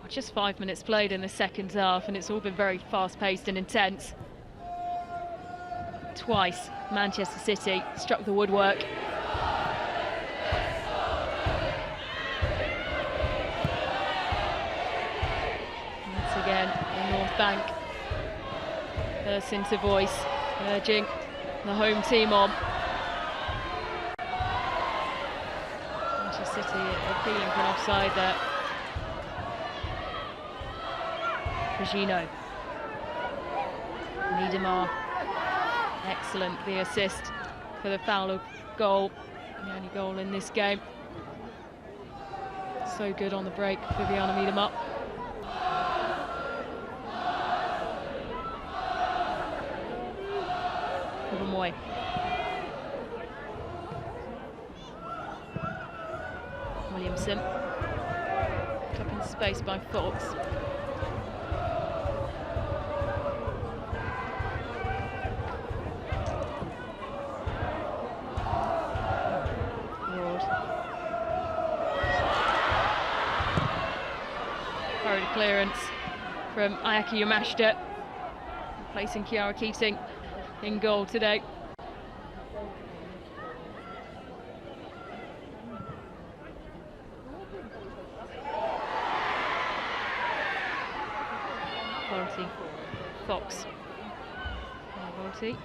Just 5 minutes played in the second half, and it's all been very fast-paced and intense. Twice, Manchester City struck the woodwork. Once again, the North Bank bursts into voice, urging the home team on. Manchester City appealing for an offside there. Regino. Niedemar. Excellent, the assist for the Fowler goal. The only goal in this game. So good on the break, Viviana Niedemar. Moy. Williamson. Up in space by Fox. Clearance from Ayaki Yamashita, replacing Chiara Keating in goal today. Quality. Fox. Quality.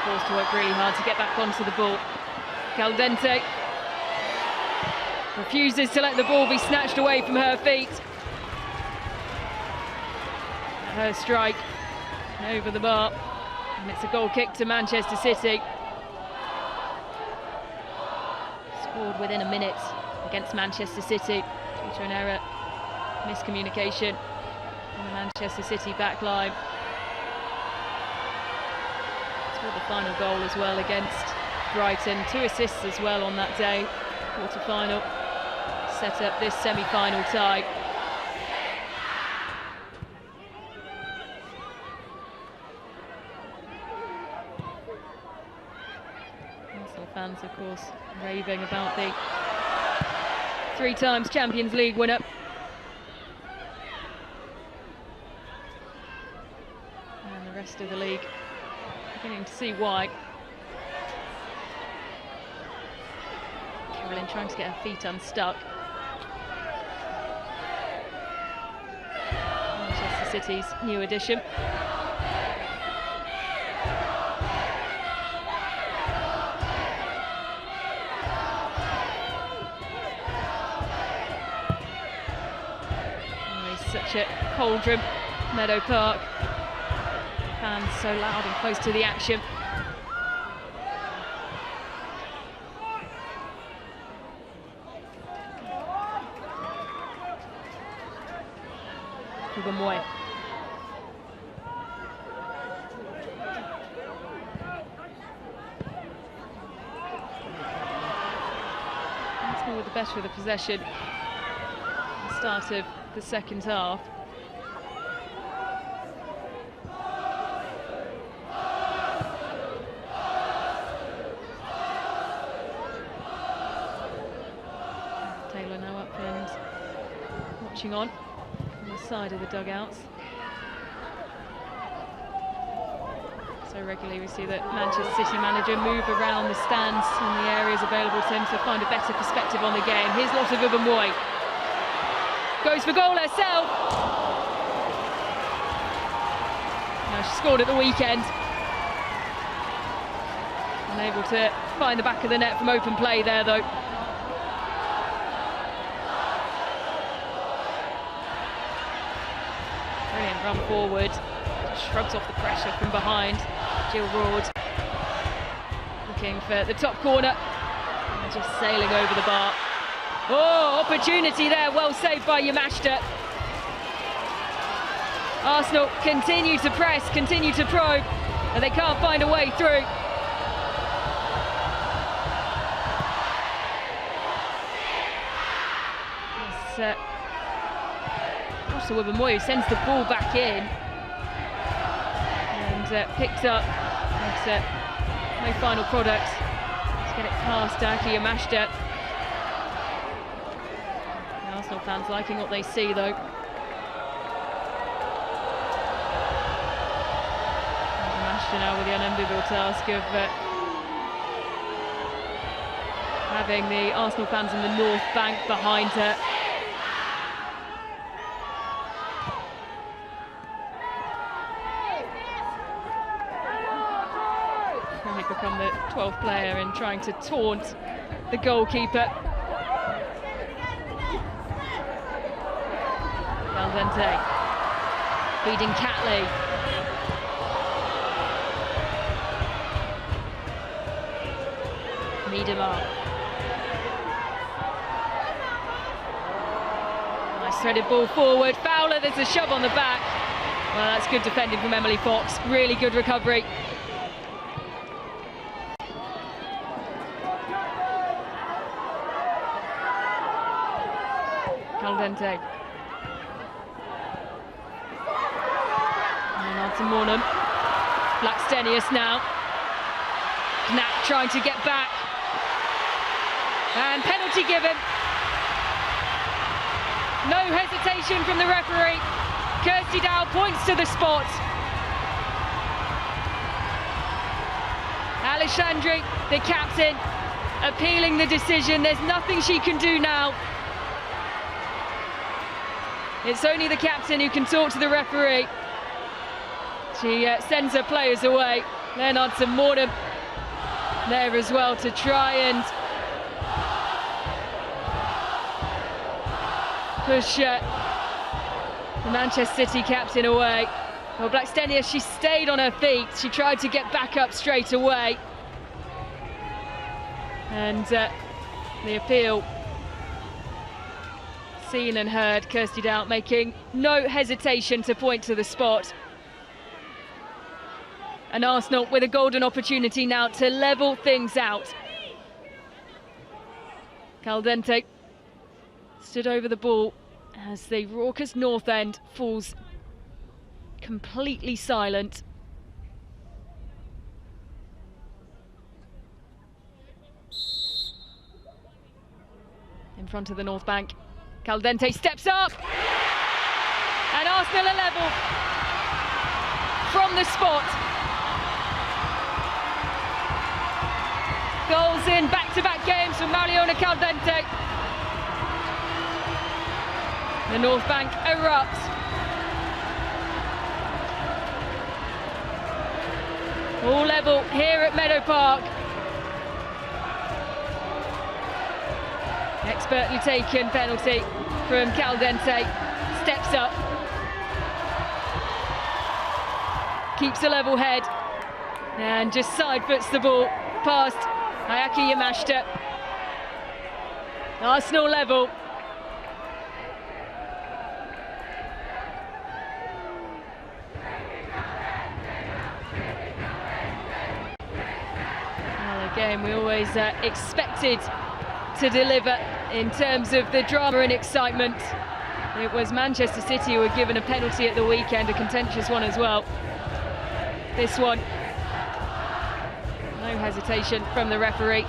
Forced to work really hard to get back onto the ball. Caldentey refuses to let the ball be snatched away from her feet. Her strike over the bar, and it's a goal kick to Manchester City. Scored within a minute against Manchester City due to an error, miscommunication on the Manchester City back line. The final goal as well against Brighton. 2 assists as well on that day. Quarter-final set up this semi-final tie. Arsenal fans, of course, raving about the 3 times Champions League winner. And the rest of the league beginning to see why. Carolyn trying to get her feet unstuck. Manchester City's new addition. Oh, it's such a cauldron, Meadow Park. Fans so loud and close to the action. Moy. Arsenal with the better of the possession at the start of the second half. Watching on the side of the dugouts. So regularly we see that Manchester City manager move around the stands and the areas available to him to find a better perspective on the game. Here's Lotte Wubben-Moy. Goes for goal herself. Now, she scored at the weekend. Unable to find the back of the net from open play there, though. Brilliant run forward. Just shrugs off the pressure from behind. Jill Roord looking for the top corner and just sailing over the bar. Oh, opportunity there, well saved by Yamashita. Arsenal continue to press, continue to probe, and they can't find a way through. Lotte Wubben-Moy sends the ball back in and picks up no final product. Let's get it past Ayaki Yamashita. The Arsenal fans liking what they see, though. Yamashita now with the unenviable task of having the Arsenal fans in the North Bank behind her. Become the 12th player in trying to taunt the goalkeeper. Caldentey feeding Catley. Miedemar. Nice threaded ball forward. Fowler, there's a shove on the back. Well, that's good defending from Emily Fox. Really good recovery. Caldentey. And on Mornham. Blackstenius now. Knapp trying to get back. And penalty given. No hesitation from the referee. Kirsty Dow points to the spot. Alexandri, the captain, appealing the decision. There's nothing she can do now. It's only the captain who can talk to the referee. She sends her players away. Lennartson Mornham there as well to try and push the Manchester City captain away. Well, Blackstenius, she stayed on her feet. She tried to get back up straight away. And the appeal seen and heard. Kirsty Dow making no hesitation to point to the spot. And Arsenal with a golden opportunity now to level things out. Caldentey stood over the ball as the raucous north end falls completely silent. In front of the North Bank, Caldentey steps up, and Arsenal are level from the spot. Goals in back-to-back games from Mariona Caldentey. The North Bank erupts. All level here at Meadow Park. Expertly taken penalty from Caldentey. Steps up. Keeps a level head. And just side foots the ball past Ayaki Yamashita. Arsenal level. Well, a game we always expected to deliver in terms of the drama and excitement. It was Manchester City who were given a penalty at the weekend, a contentious one as well. This one, no hesitation from the referee.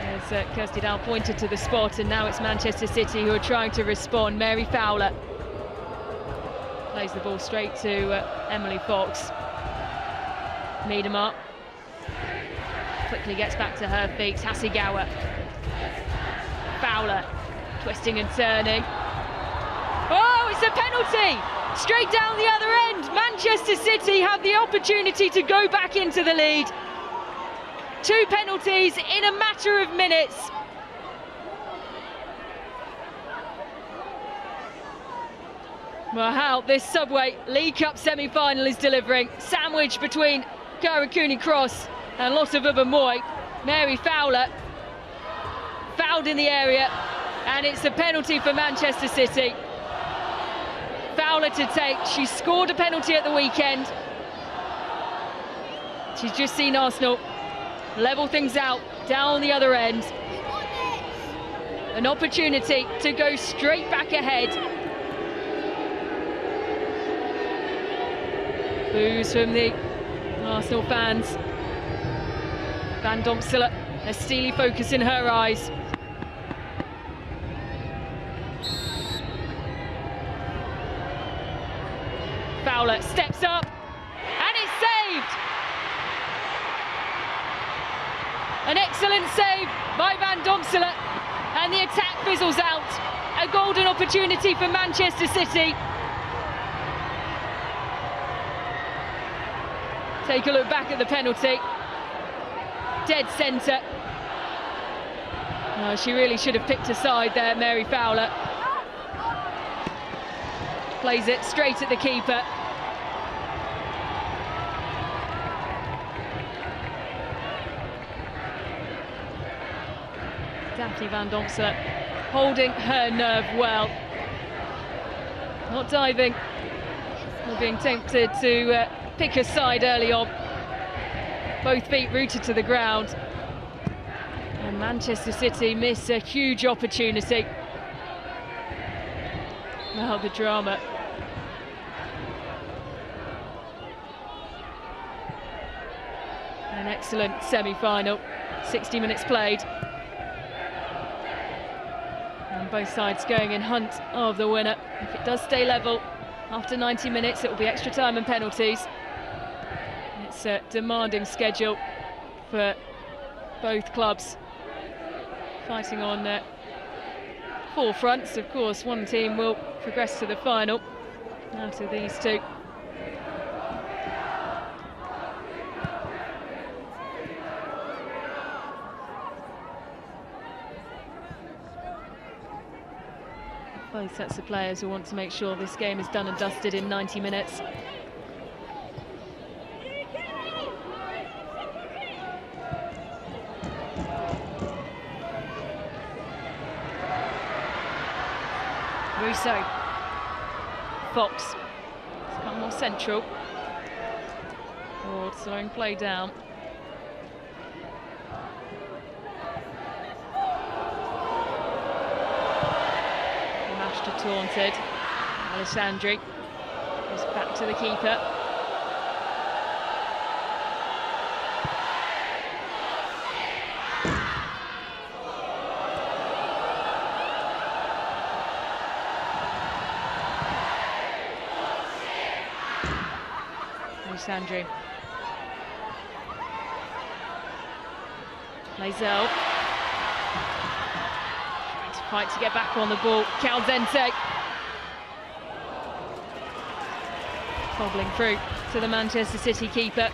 As Kirsty Dow pointed to the spot, and now it's Manchester City who are trying to respond. Mary Fowler plays the ball straight to Emily Fox. Needham quickly gets back to her feet. Hasegawa. Fowler twisting and turning. Oh, it's a penalty! Straight down the other end. Manchester City have the opportunity to go back into the lead. 2 penalties in a matter of minutes. Well, how this Subway League Cup semi-final is delivering. Sandwich between Karakuni Cross and Lotte Wubben-Moy. Mary Fowler fouled in the area, and it's a penalty for Manchester City. Fowler to take. She scored a penalty at the weekend. She's just seen Arsenal level things out down the other end. An opportunity to go straight back ahead. Boos from the Arsenal fans. Van Domsela, a steely focus in her eyes. Fowler steps up, and it's saved! An excellent save by Van Domsela, and the attack fizzles out. A golden opportunity for Manchester City. Take a look back at the penalty. Dead centre. Oh, she really should have picked a side there, Mary Fowler. Plays it straight at the keeper. Daphne Van Domsela holding her nerve well. Not diving, or being tempted to pick a side early on. Both feet rooted to the ground. And Manchester City miss a huge opportunity. Now the drama. An excellent semi-final, 60 minutes played. And both sides going in hunt of the winner. If it does stay level after 90 minutes, it will be extra time and penalties. It's a demanding schedule for both clubs, fighting on 4 fronts. Of course, one team will progress to the final out of these 2. Both sets of players who want to make sure this game is done and dusted in 90 minutes. Russo. Fox. It's become more central. Ward slowing play down. Taunted. Alessandri goes back to the keeper. Alessandri. Lazel. Fight to get back on the ball. Caldentey bobbling through to the Manchester City keeper.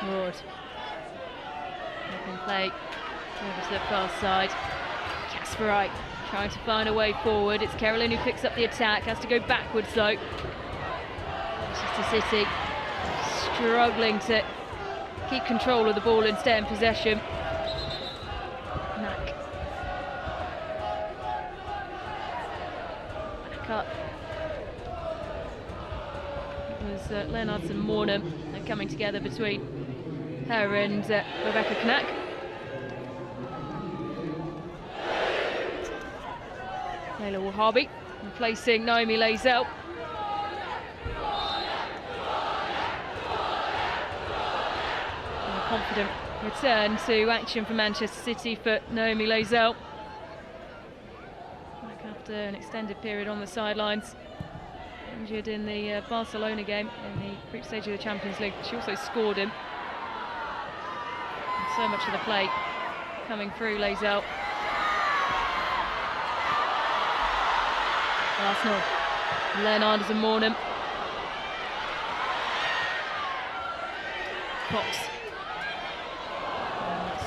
Ward. Open play over to the far side. Kasperite trying to find a way forward. It's Carolyn who picks up the attack, has to go backwards though. Manchester City struggling to keep control of the ball and stay in possession. Mack. Back up. It was Leonards and Mornham are coming together between her and Rebecca Knack. Layla Wahabi replacing Naomi Lazel. A confident return to action for Manchester City for Naomi Lazel. Back after an extended period on the sidelines. Injured in the Barcelona game in the group stage of the Champions League. She also scored him. And so much of the play coming through Lazel. Arsenal, Leonards and Mornham. Fox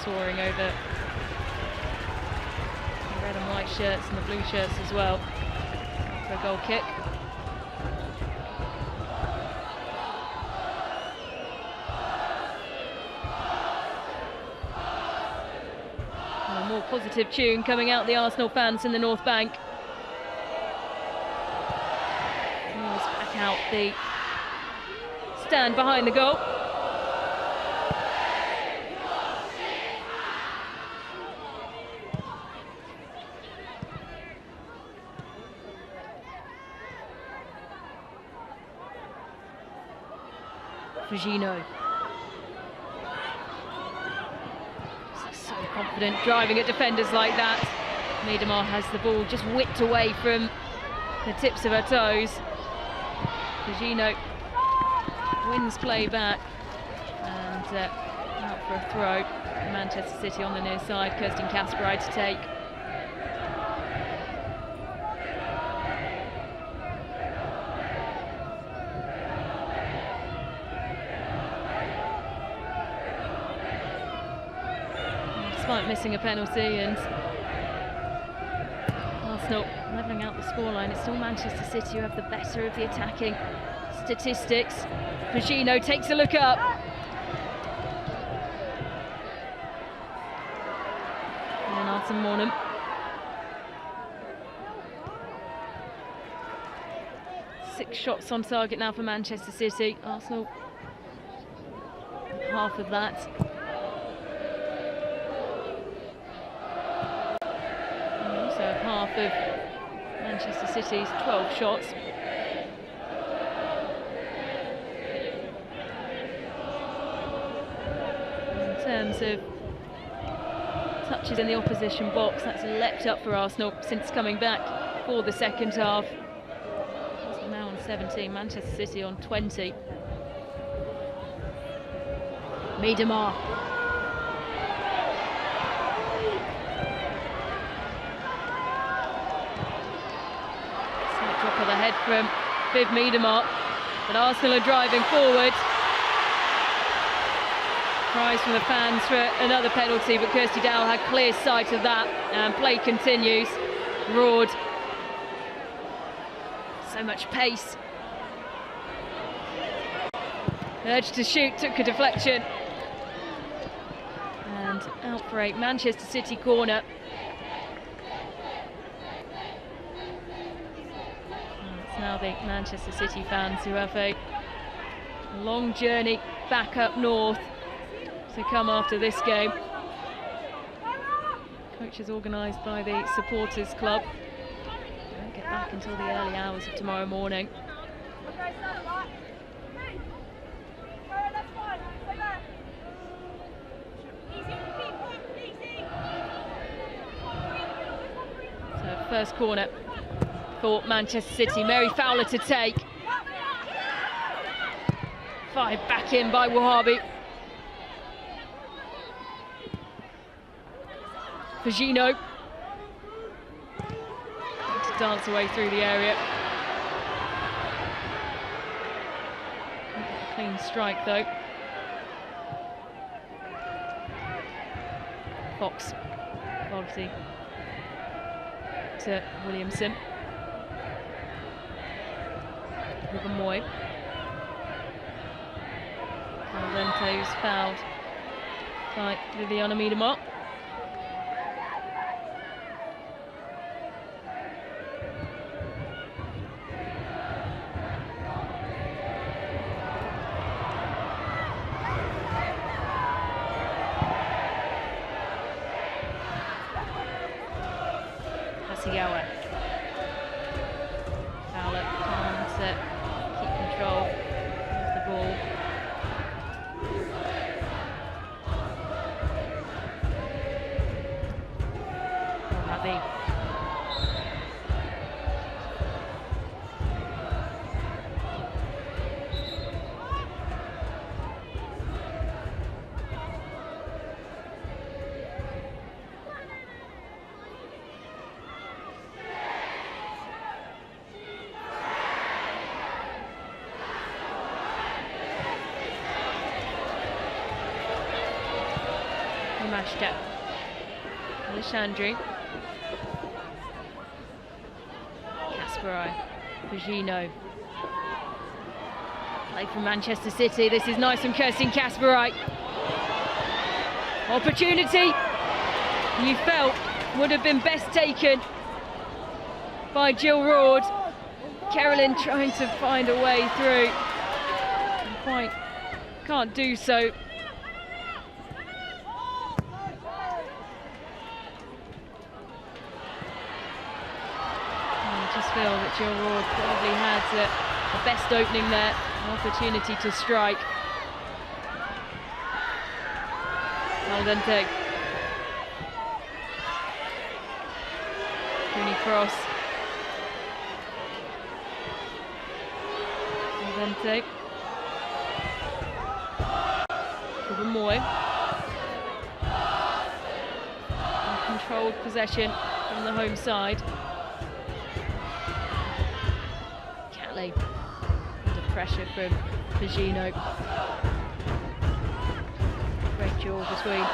soaring over the red and white shirts and the blue shirts as well for a goal kick. A more positive tune coming out the Arsenal fans in the North Bank. Back out the stand behind the goal. Fugino. So confident driving at defenders like that. Miedemar has the ball just whipped away from the tips of her toes. Fugino wins play back and out for a throw. Manchester City on the near side. Kirsten Kasperide to take. Despite missing a penalty and Arsenal levelling out the scoreline, it's still Manchester City who have the better of the attacking statistics. Fugino takes a look up. Leonards and Mornham. Six shots on target now for Manchester City. Arsenal half of that. And also half of Manchester City's 12 shots. In terms of touches in the opposition box, that's leapt up for Arsenal since coming back for the second half. Arsenal now on 17, Manchester City on 20. Miedemar. Slight drop of the head from Viv Miedemar, but Arsenal are driving forward. Cries from the fans for another penalty, but Kirsty Dowell had clear sight of that, and play continues. Roared. So much pace. Urge to shoot, took a deflection. And out for a Manchester City corner. And it's now the Manchester City fans who have a long journey back up north to come after this game. Coaches organised by the Supporters Club. Won't get back until the early hours of tomorrow morning. So first corner for Manchester City. Mary Fowler to take. Fired back in by Wahabi. Fugino to dance away through the area. Clean strike though. Fox, quality to Williamson. River Moy. Caldentey's fouled by Viviana Miedemar. Fowler can't keep control of the ball. Mashed up. Alexandri. Kasparai. Bugino. Play from Manchester City. This is nice from Kirsten Kasparai. Opportunity you felt would have been best taken by Jill Roord. Carolyn trying to find a way through. And quite can't do so. Feel that Jill Roord probably had the best opening there, an opportunity to strike. Caldentey. Cooney cross. Caldentey. Moy. Controlled possession from the home side. Under pressure from Bugino. Great duel between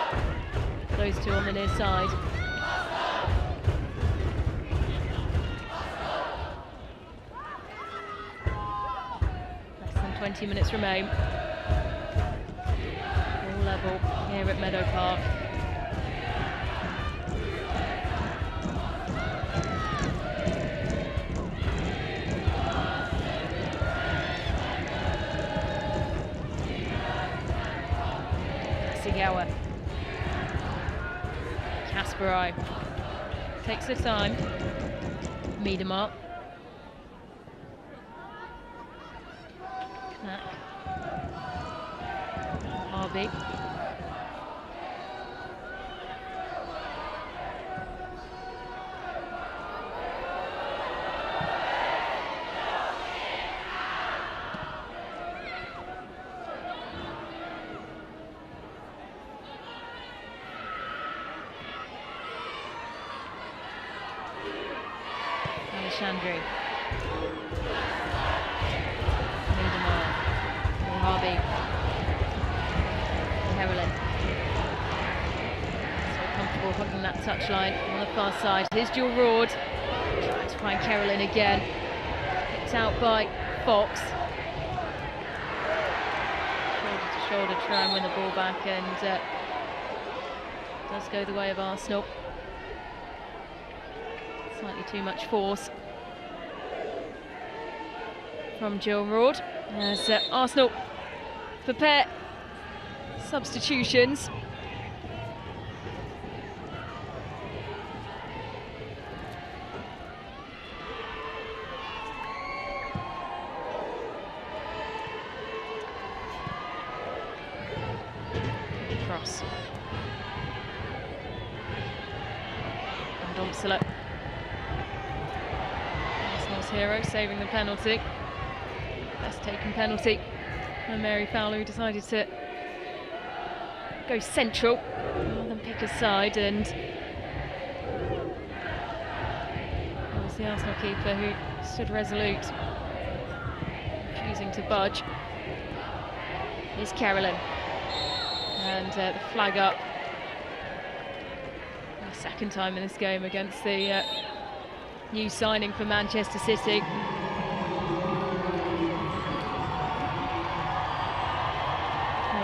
those two on the near side. Less than 20 minutes remain. All level here at Meadow Park. Kasparai takes the time. Miedemar. Knack. Harvey. Alexandri. Miedemar. Harvey. Carolyn. So comfortable hooking that touchline on the far side. Here's Jill Roord. Trying to find Carolyn again. Picked out by Fox. Shoulder to shoulder, try and win the ball back, and does go the way of Arsenal. Slightly too much force from Jill Roord as Arsenal prepare substitutions. Cross. And Domsela. Hero saving the penalty. Best taken penalty. And Mary Fowler, who decided to go central rather than pick a side, and it was the Arsenal keeper who stood resolute, refusing to budge. Here's Carolyn. And the flag up. The second time in this game against the new signing for Manchester City.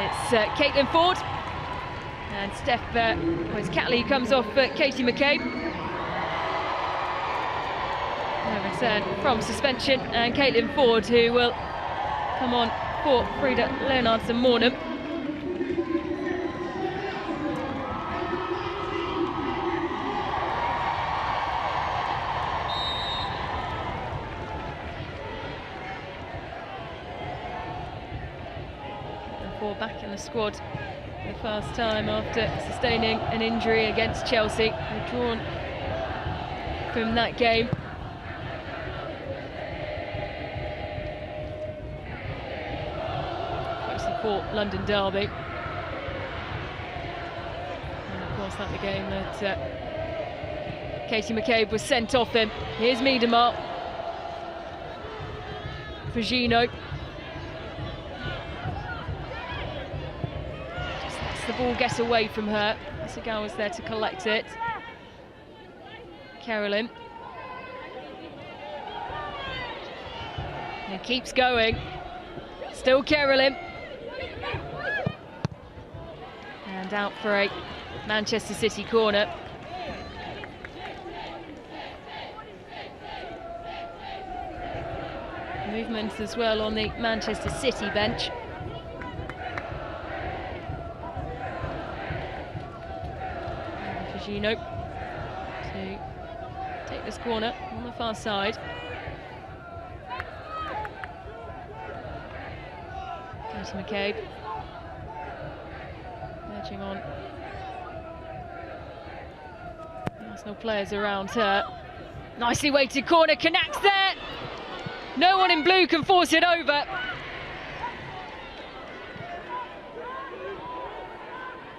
It's Caitlin Ford and it's Catley who comes off Katie McCabe. A return from suspension, and Caitlin Ford who will come on for Frida Leonardson-Mornham. back in the squad for the first time after sustaining an injury against Chelsea. Withdrawn from that game. Closely fought London derby. And of course that's the game that Katie McCabe was sent off in. Here's Miedema. Fujino. Just lets the ball get away from her. Sagawa's there to collect it. Carolyn. And it keeps going. Still Carolyn. And out for a Manchester City corner. Movement as well on the Manchester City bench. And Fujino to take this corner on the far side. Katie McCabe edging on the Arsenal players around her. Nicely weighted corner, connects there. No one in blue can force it over.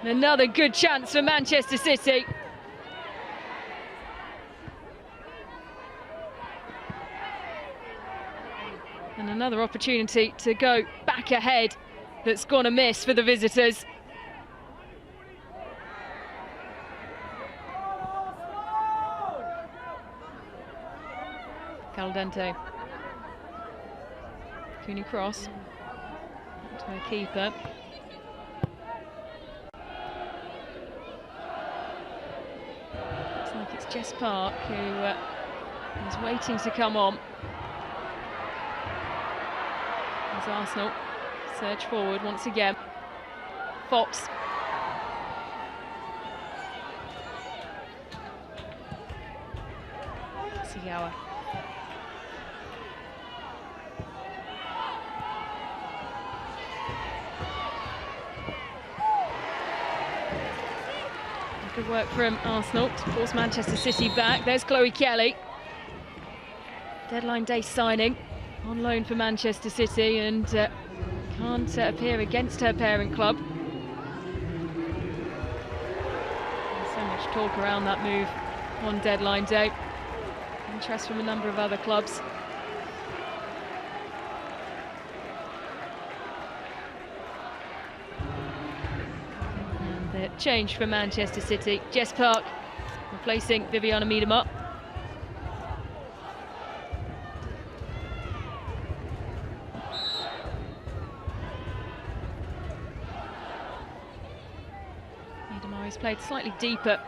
Another good chance for Manchester City. And another opportunity to go back ahead that's gone amiss for the visitors. Caldentey. Cooney cross to her keeper. Looks like it's Jess Park who is waiting to come on. As Arsenal surge forward once again. Fox. Sagawa. Good work from Arsenal to force Manchester City back. There's Chloe Kelly. Deadline day signing on loan for Manchester City and can't appear against her parent club. There's so much talk around that move on deadline day. Interest from a number of other clubs. Change for Manchester City. Jess Park replacing Viviana Miedema. Miedema has played slightly deeper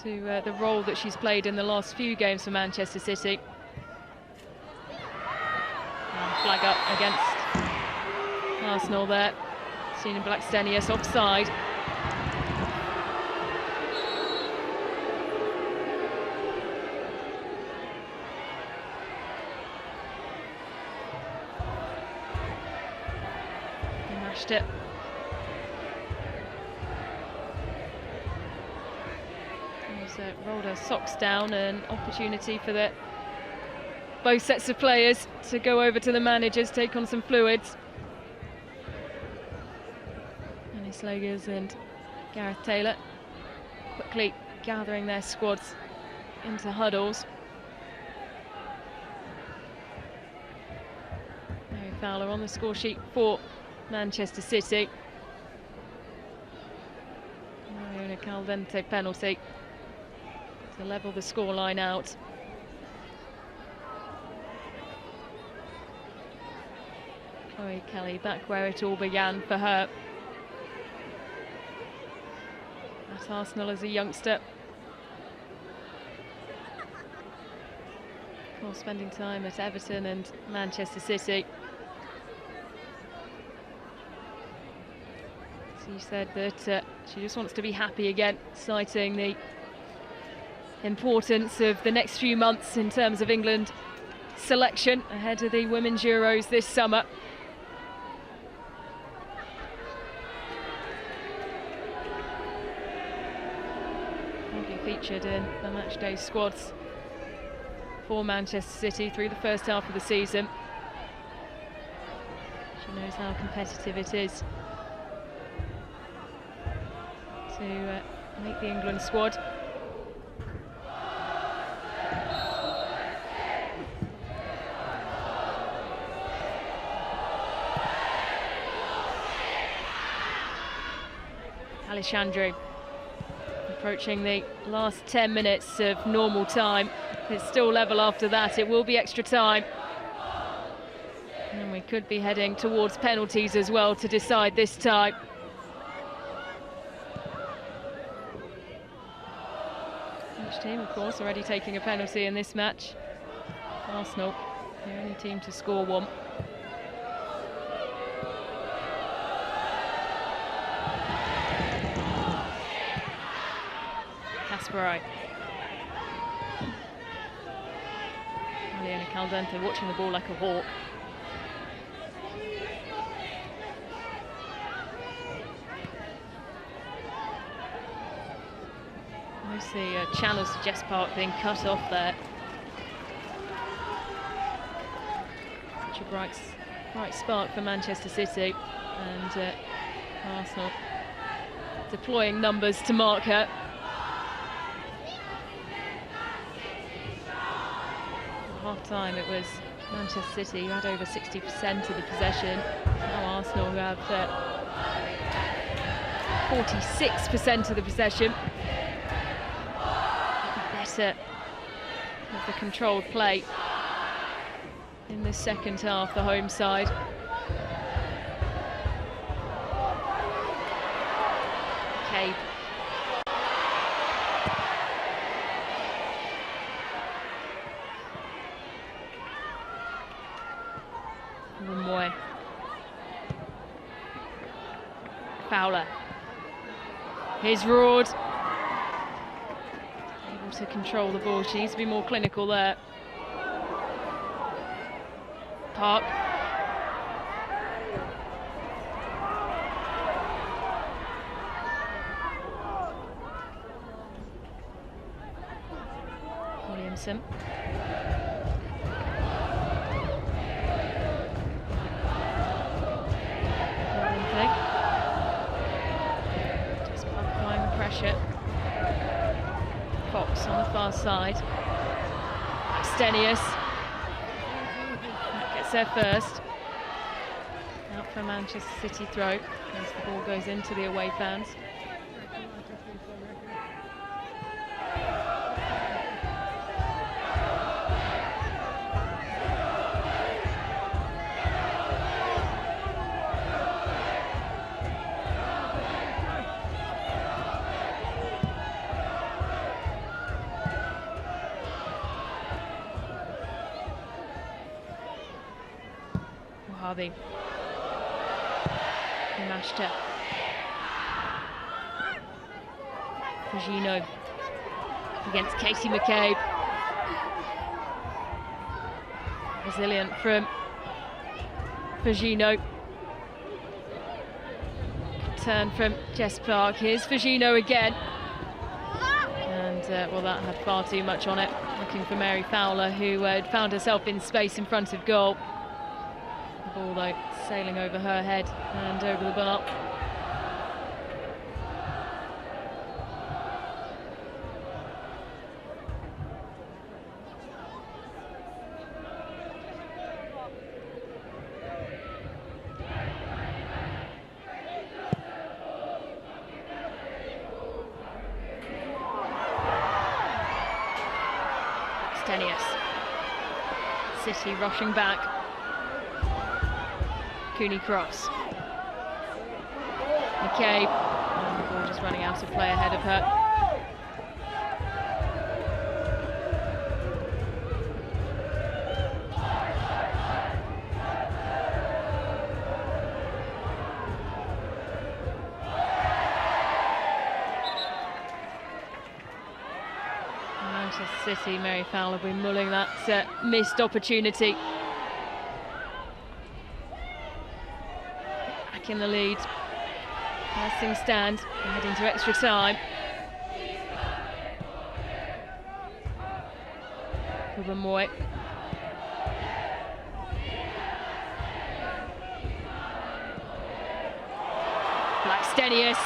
to the role that she's played in the last few games for Manchester City. And flag up against Arsenal there. Seen in Blackstenius offside. He mashed it. He's rolled her socks down, an opportunity for both sets of players to go over to the managers, take on some fluids. Slogers and Gareth Taylor quickly gathering their squads into huddles. Mary Fowler on the score sheet for Manchester City. Mariona Caldentey penalty to level the scoreline out. Chloe Kelly back where it all began for her. At Arsenal as a youngster. Before spending time at Everton and Manchester City. She said that she just wants to be happy again, citing the importance of the next few months in terms of England selection ahead of the Women's Euros this summer. Hardly featured in the matchday squads for Manchester City through the first half of the season. She knows how competitive it is to make the England squad. Alexandru approaching the last 10 minutes of normal time. It's still level after that. It will be extra time. And we could be heading towards penalties as well to decide this time. Each team, of course, already taking a penalty in this match. Arsenal, the only team to score one. Caldentey watching the ball like a hawk. There's the channels to Jess Park being cut off there. Such a bright spark for Manchester City, and Arsenal deploying numbers to mark her. Half-time it was Manchester City who had over 60% of the possession. Now Arsenal who have 46% of the possession. Better with the controlled play in the second half, the home side. Cabe. Fowler. Here's Roard. Able to control the ball. She needs to be more clinical there. Park. Williamson. Fox on the far side. Stenius. That gets there first. Out for Manchester City throw as the ball goes into the away fans. Harvey. He mashed her. Fugino against Katie McCabe. Resilient from Fugino. Turn from Jess Park. Here's Fugino again. And well, that had far too much on it. Looking for Mary Fowler, who had found herself in space in front of goal. Ball though sailing over her head and over the bar. Stenius. City rushing back. Cooney cross. McCabe. And the ball just running out of play ahead of her. Manchester City, Mary Fowler will be mulling that missed opportunity. In the lead as things stand, heading to extra time. Wubben-Moy. Blackstenius.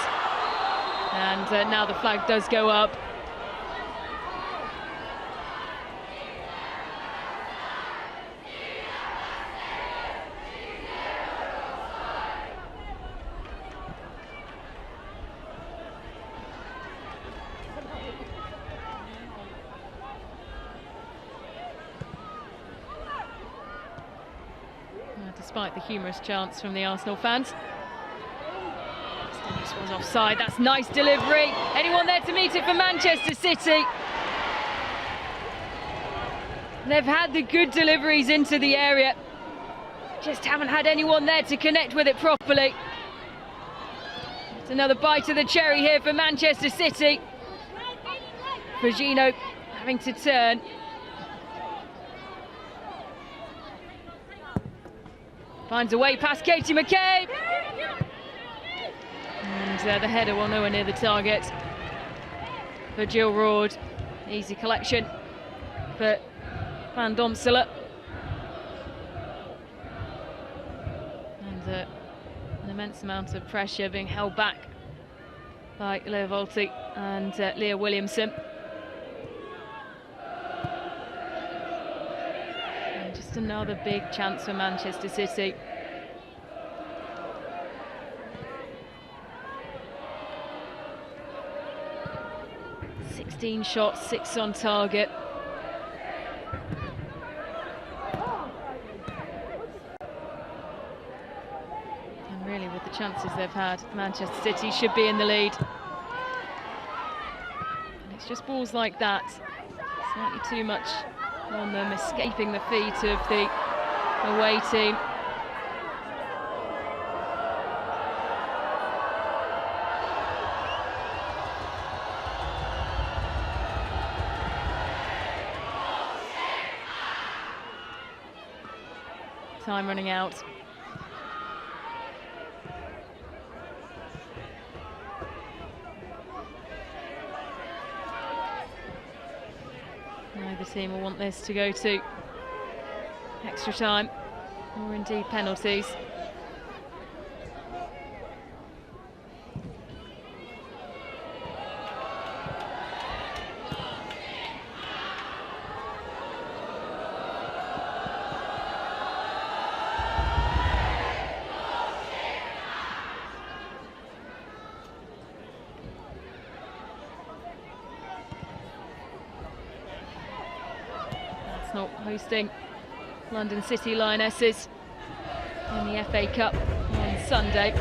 And now the flag does go up. Despite the humorous chants from the Arsenal fans. This was offside. That's nice delivery. Anyone there to meet it for Manchester City? They've had the good deliveries into the area. Just haven't had anyone there to connect with it properly. It's another bite of the cherry here for Manchester City. Virgino having to turn. Finds a way past Katie McCabe. And the header will nowhere near the target for Jill Roord. Easy collection for Van Domsela. And an immense amount of pressure being held back by Leah Volti and Leah Williamson. Just another big chance for Manchester City. (16 shots, 6 on target. And really, with the chances they've had, Manchester City should be in the lead. And it's just balls like that, slightly too much on them, escaping the feet of the away team. Time running out. Neither team will want this to go to extra time or indeed penalties. Hosting London City Lionesses in the FA Cup on Sunday.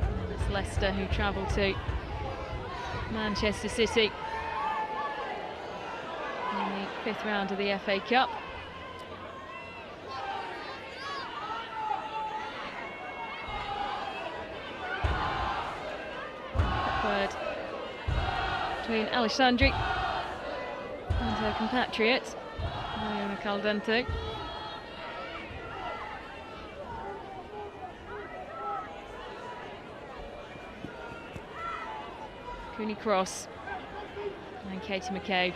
And it's Leicester who travel to Manchester City. 5th round of the FA Cup. Word between Alessandri and her compatriot, Caldentey. Cooney Cross and Katie McCabe.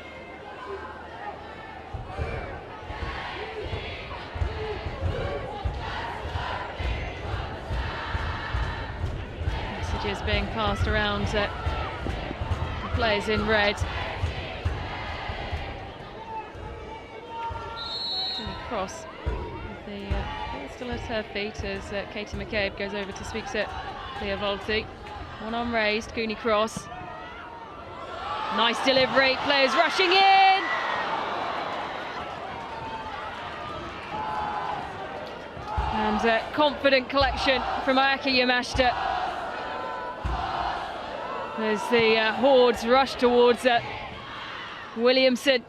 Messages being passed around the players in red. Cooney Cross with the ball still at her feet as Katie McCabe goes over to speak to Leah Volti. One arm raised, Cooney Cross. Nice delivery, players rushing in. And confident collection from Ayaka Yamashita as the hordes rush towards Williamson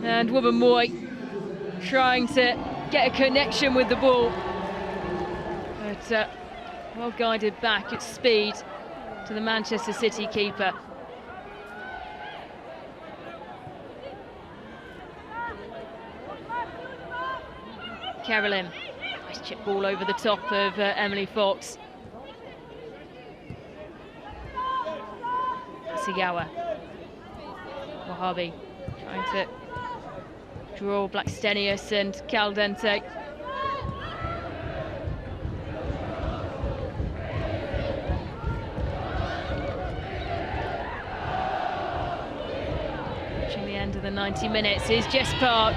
and Wubben-Moy trying to get a connection with the ball. But well guided back at speed to the Manchester City keeper. Carolyn. Nice chip ball over the top of Emily Fox. Sigawa. Wahabi trying to draw Blackstenius and Caldentey. Reaching the end of the 90 minutes is Jess Park.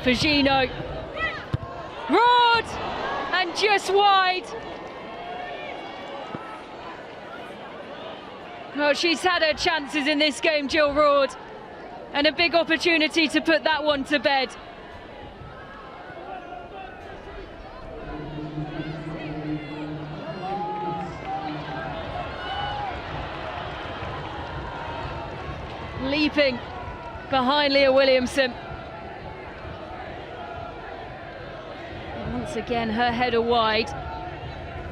Fagino. Rod! And just wide. Well, she's had her chances in this game, Jill Roord, and a big opportunity to put that one to bed. Leaping behind Leah Williamson. And once again, her header wide.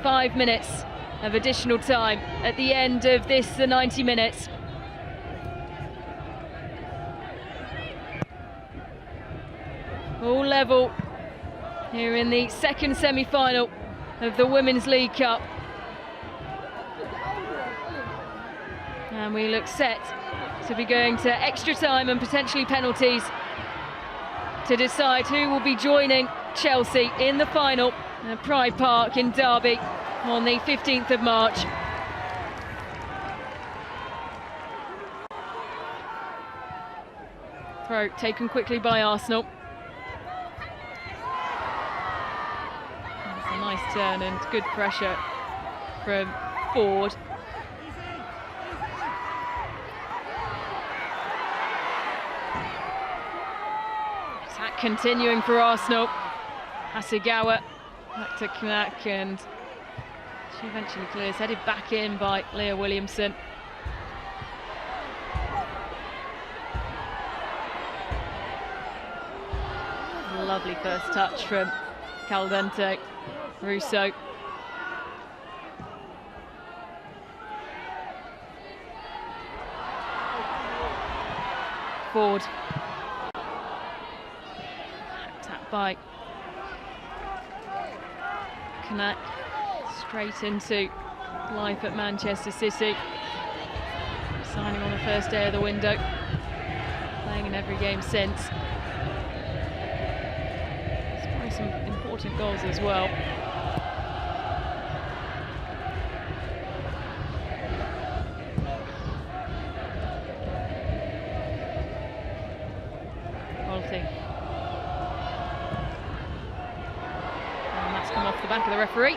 5 minutes of additional time at the end of the 90 minutes. All level here in the second semi-final of the Women's League Cup. And we look set to be going to extra time and potentially penalties to decide who will be joining Chelsea in the final at Pride Park in Derby on the 15th of March. Throw taken quickly by Arsenal. That's a nice turn and good pressure from Ford. Attack continuing for Arsenal. Hasegawa back to Knack, and she eventually clears, headed back in by Leah Williamson. Lovely first touch from Caldentey. Russo. Ford. Tap by Knack. Straight into life at Manchester City. Signing on the first day of the window. Playing in every game since. Scoring some important goals as well. Quality. And that's come off the back of the referee.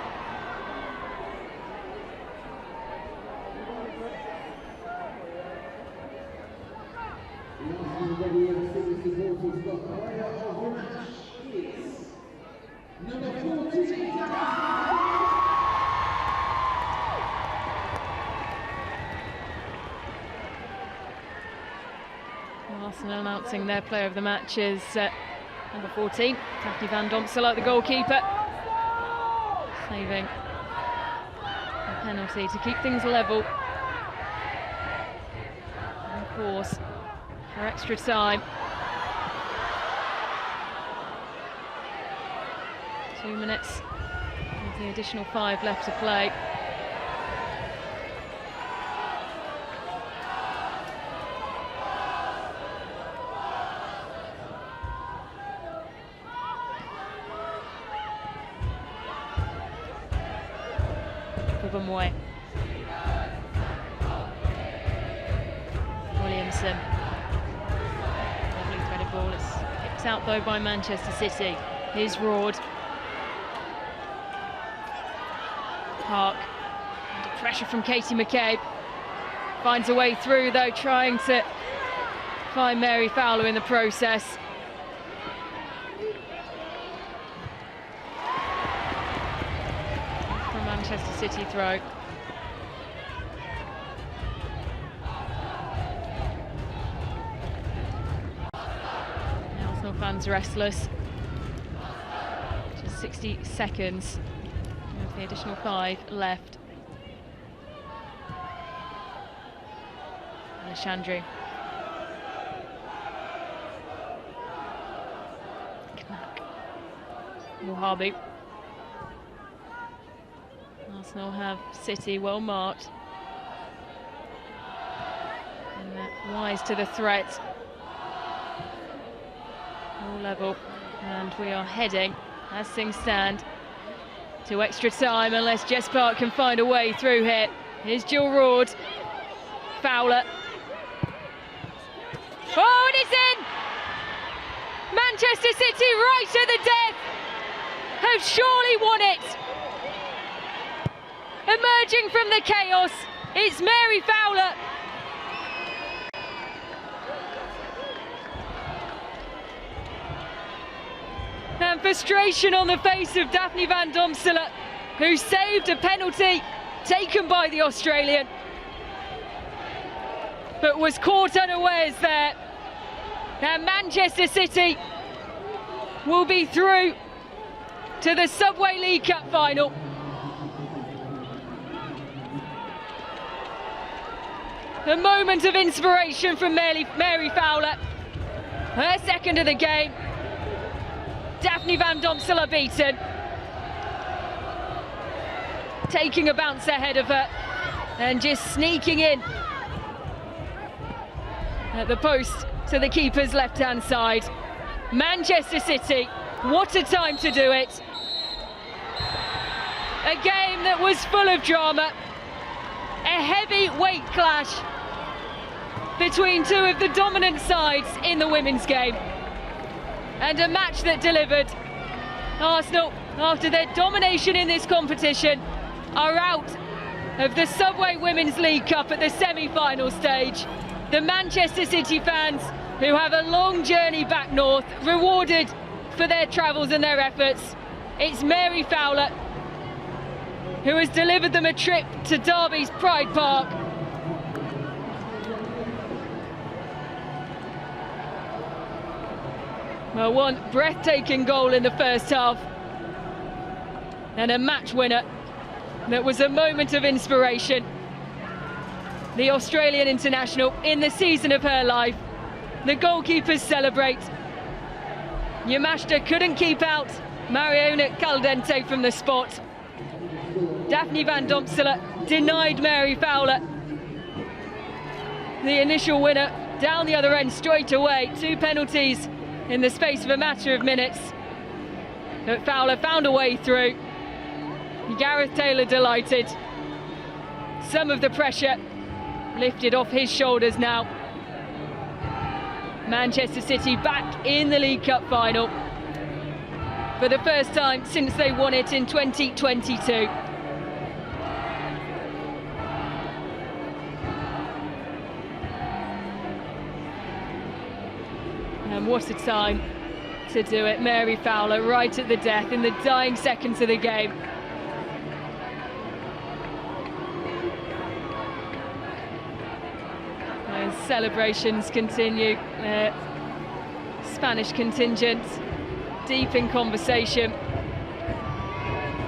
Arsenal announcing their player of the match is number 14, Daphne van Domselaar, the goalkeeper, saving a penalty to keep things level. And of course, for extra time. 2 minutes with the additional 5 left to play. Williamson. Lovely threaded ball. It's picked out though by Manchester City. Here's Roord. Park. Under pressure from Katie McCabe. Finds a way through though, trying to find Mary Fowler in the process. From Manchester City throw. Arsenal fans restless. Just 60 seconds. With the additional 5 left. Alexandru. Knack. Wahhabi. Arsenal have City well marked. And they're wise to the threat. All level. And we are heading, as things stand, to extra time unless Jess Park can find a way through here. Here's Jill Roord. Fowler. Oh, and it's in! Manchester City, right at the death, have surely won it. Emerging from the chaos, it's Mary Fowler. And frustration on the face of Daphne van Domsela, who saved a penalty taken by the Australian, but was caught unawares there. And Manchester City will be through to the Subway League Cup final. A moment of inspiration from Mary Fowler. Her second of the game. Daphne van Domsela beaten. Taking a bounce ahead of her and just sneaking in at the post to the keeper's left-hand side. Manchester City, what a time to do it. A game that was full of drama. A heavyweight clash between two of the dominant sides in the women's game. And a match that delivered. Arsenal, after their domination in this competition, are out of the Subway Women's League Cup at the semi-final stage. The Manchester City fans, who have a long journey back north, rewarded for their travels and their efforts. It's Mary Fowler who has delivered them a trip to Derby's Pride Park. Well, one breathtaking goal in the first half and a match winner that was a moment of inspiration. The Australian international in the season of her life. The goalkeepers celebrate. Yamashita couldn't keep out Mariona Caldentey from the spot. Daphne van Domsela denied Mary Fowler the initial winner down the other end straight away. 2 penalties in the space of a matter of minutes. But Fowler found a way through. Gareth Taylor delighted. Some of the pressure lifted off his shoulders now. Manchester City back in the League Cup final for the first time since they won it in 2022. And what a time to do it. Mary Fowler right at the death in the dying seconds of the game. And celebrations continue. Spanish contingent deep in conversation.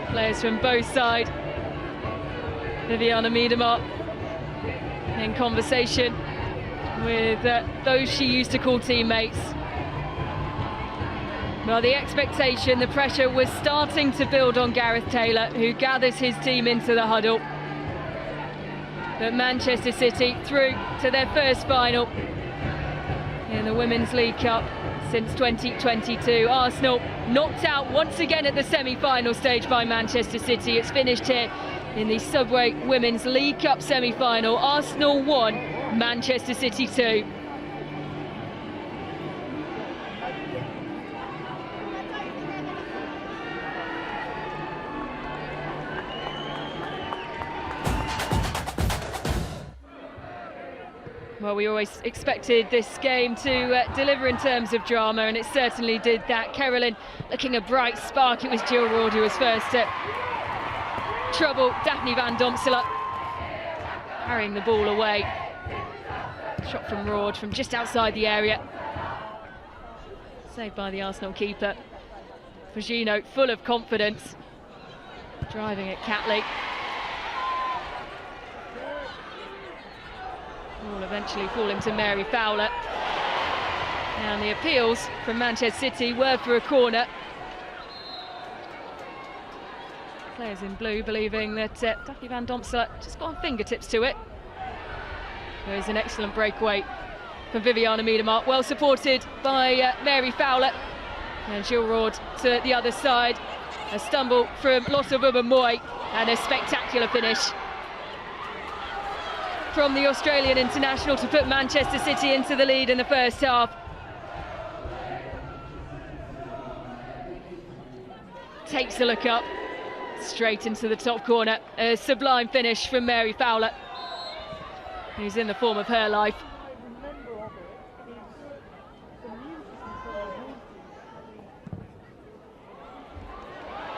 Players from both sides. Viviana Miedema in conversation with those she used to call teammates. Well, the expectation, the pressure was starting to build on Gareth Taylor, who gathers his team into the huddle. But Manchester City through to their first final in the Women's League Cup since 2022. Arsenal knocked out once again at the semi-final stage by Manchester City. It's finished here in the Subway Women's League Cup semi-final. Arsenal 1, Manchester City 2. Well, we always expected this game to deliver in terms of drama, and it certainly did that. Carolyn looking a bright spark. It was Jill Roord who was first to trouble Daphne van Domsela, carrying the ball away. Shot from Roord from just outside the area. Saved by the Arsenal keeper. Fugino full of confidence, driving at Catley. Will eventually fall into Mary Fowler. And the appeals from Manchester City were for a corner. Players in blue believing that Ducky van Domsela just got on fingertips to it. There's an excellent breakaway from Viviana Miedema, well supported by Mary Fowler. And Gilroyd to the other side. A stumble from Lotte Bubba-Moy and a spectacular finish from the Australian international to put Manchester City into the lead in the first half. Takes a look up, straight into the top corner. A sublime finish from Mary Fowler, who's in the form of her life.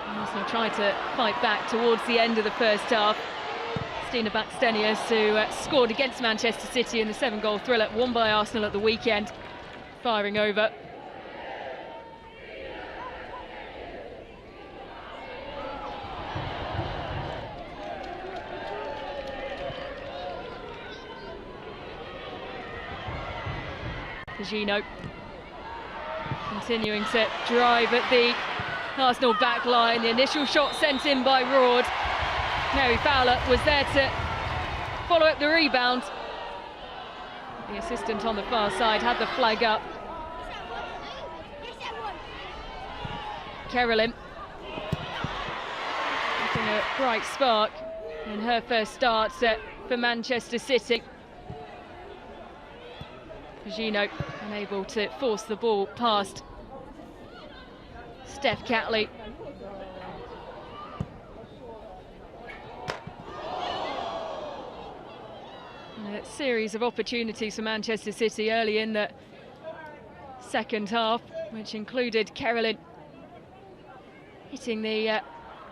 Arsenal tried to fight back towards the end of the first half. Stina Bakstenius, who scored against Manchester City in the 7-goal thriller, won by Arsenal at the weekend, firing over. Gino continuing to drive at the Arsenal back line. The initial shot sent in by Roord. Mary Fowler was there to follow up the rebound. The assistant on the far side had the flag up. Carolyn getting a bright spark in her first start for Manchester City. Gino unable to force the ball past Steph Catley. A series of opportunities for Manchester City early in the second half, which included Carolyn hitting the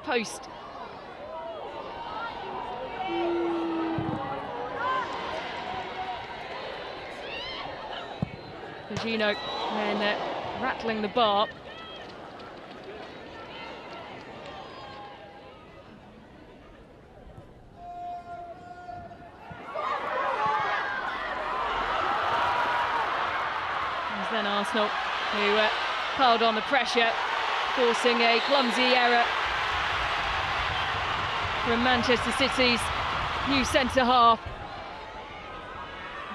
post. Gino then rattling the bar. There's then Arsenal, who piled on the pressure, forcing a clumsy error from Manchester City's new centre-half.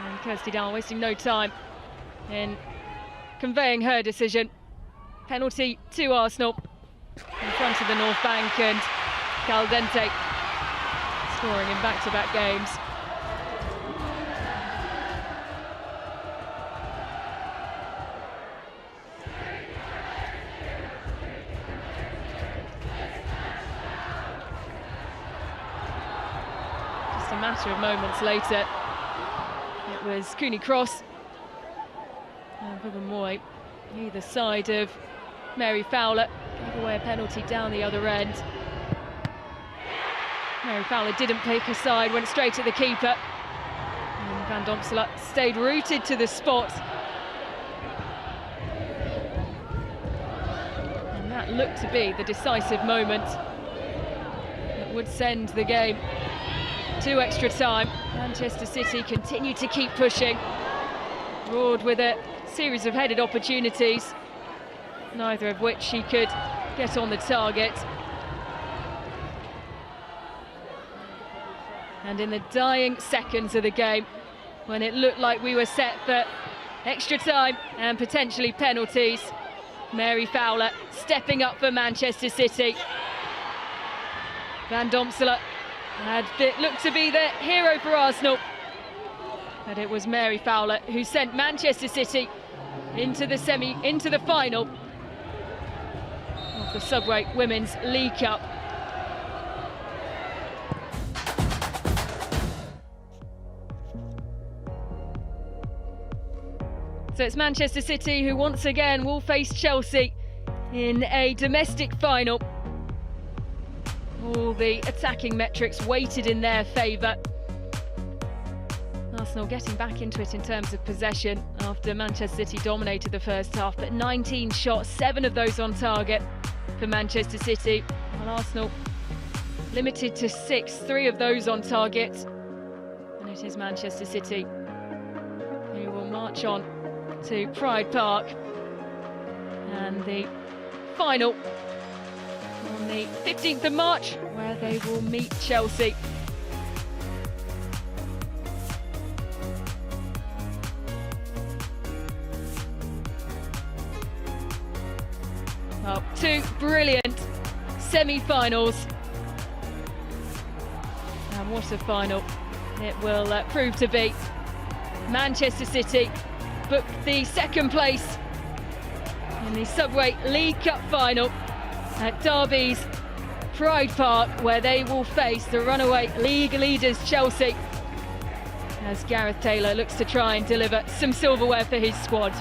And Kirsty Down wasting no time in conveying her decision. Penalty to Arsenal in front of the North Bank, and Caldentey scoring in back-to-back games. Just a matter of moments later, it was Cooney Cross and Bubba-Moy, either side of Mary Fowler, gave away a penalty down the other end. Mary Fowler didn't pick a side, went straight at the keeper. And Van Domsela stayed rooted to the spot. And that looked to be the decisive moment that would send the game to extra time. Manchester City continued to keep pushing. Roord with a series of headed opportunities, neither of which he could get on the target. And in the dying seconds of the game, when it looked like we were set for extra time and potentially penalties, Mary Fowler stepping up for Manchester City. Van Domsela had looked to be the hero for Arsenal, but it was Mary Fowler who sent Manchester City into the final of the Subway Women's League Cup. So it's Manchester City who once again will face Chelsea in a domestic final. All the attacking metrics weighted in their favour. Arsenal getting back into it in terms of possession after Manchester City dominated the first half, but 19 shots, 7 of those on target for Manchester City, while Arsenal limited to 6, 3 of those on target. And it is Manchester City who will march on to Pride Park, and the final on the 15th of March, where they will meet Chelsea. Well, two brilliant semi-finals. And what a final it will prove to be. Manchester City booked the second place in the Subway League Cup final at Derby's Pride Park, where they will face the runaway league leaders Chelsea, as Gareth Taylor looks to try and deliver some silverware for his squad.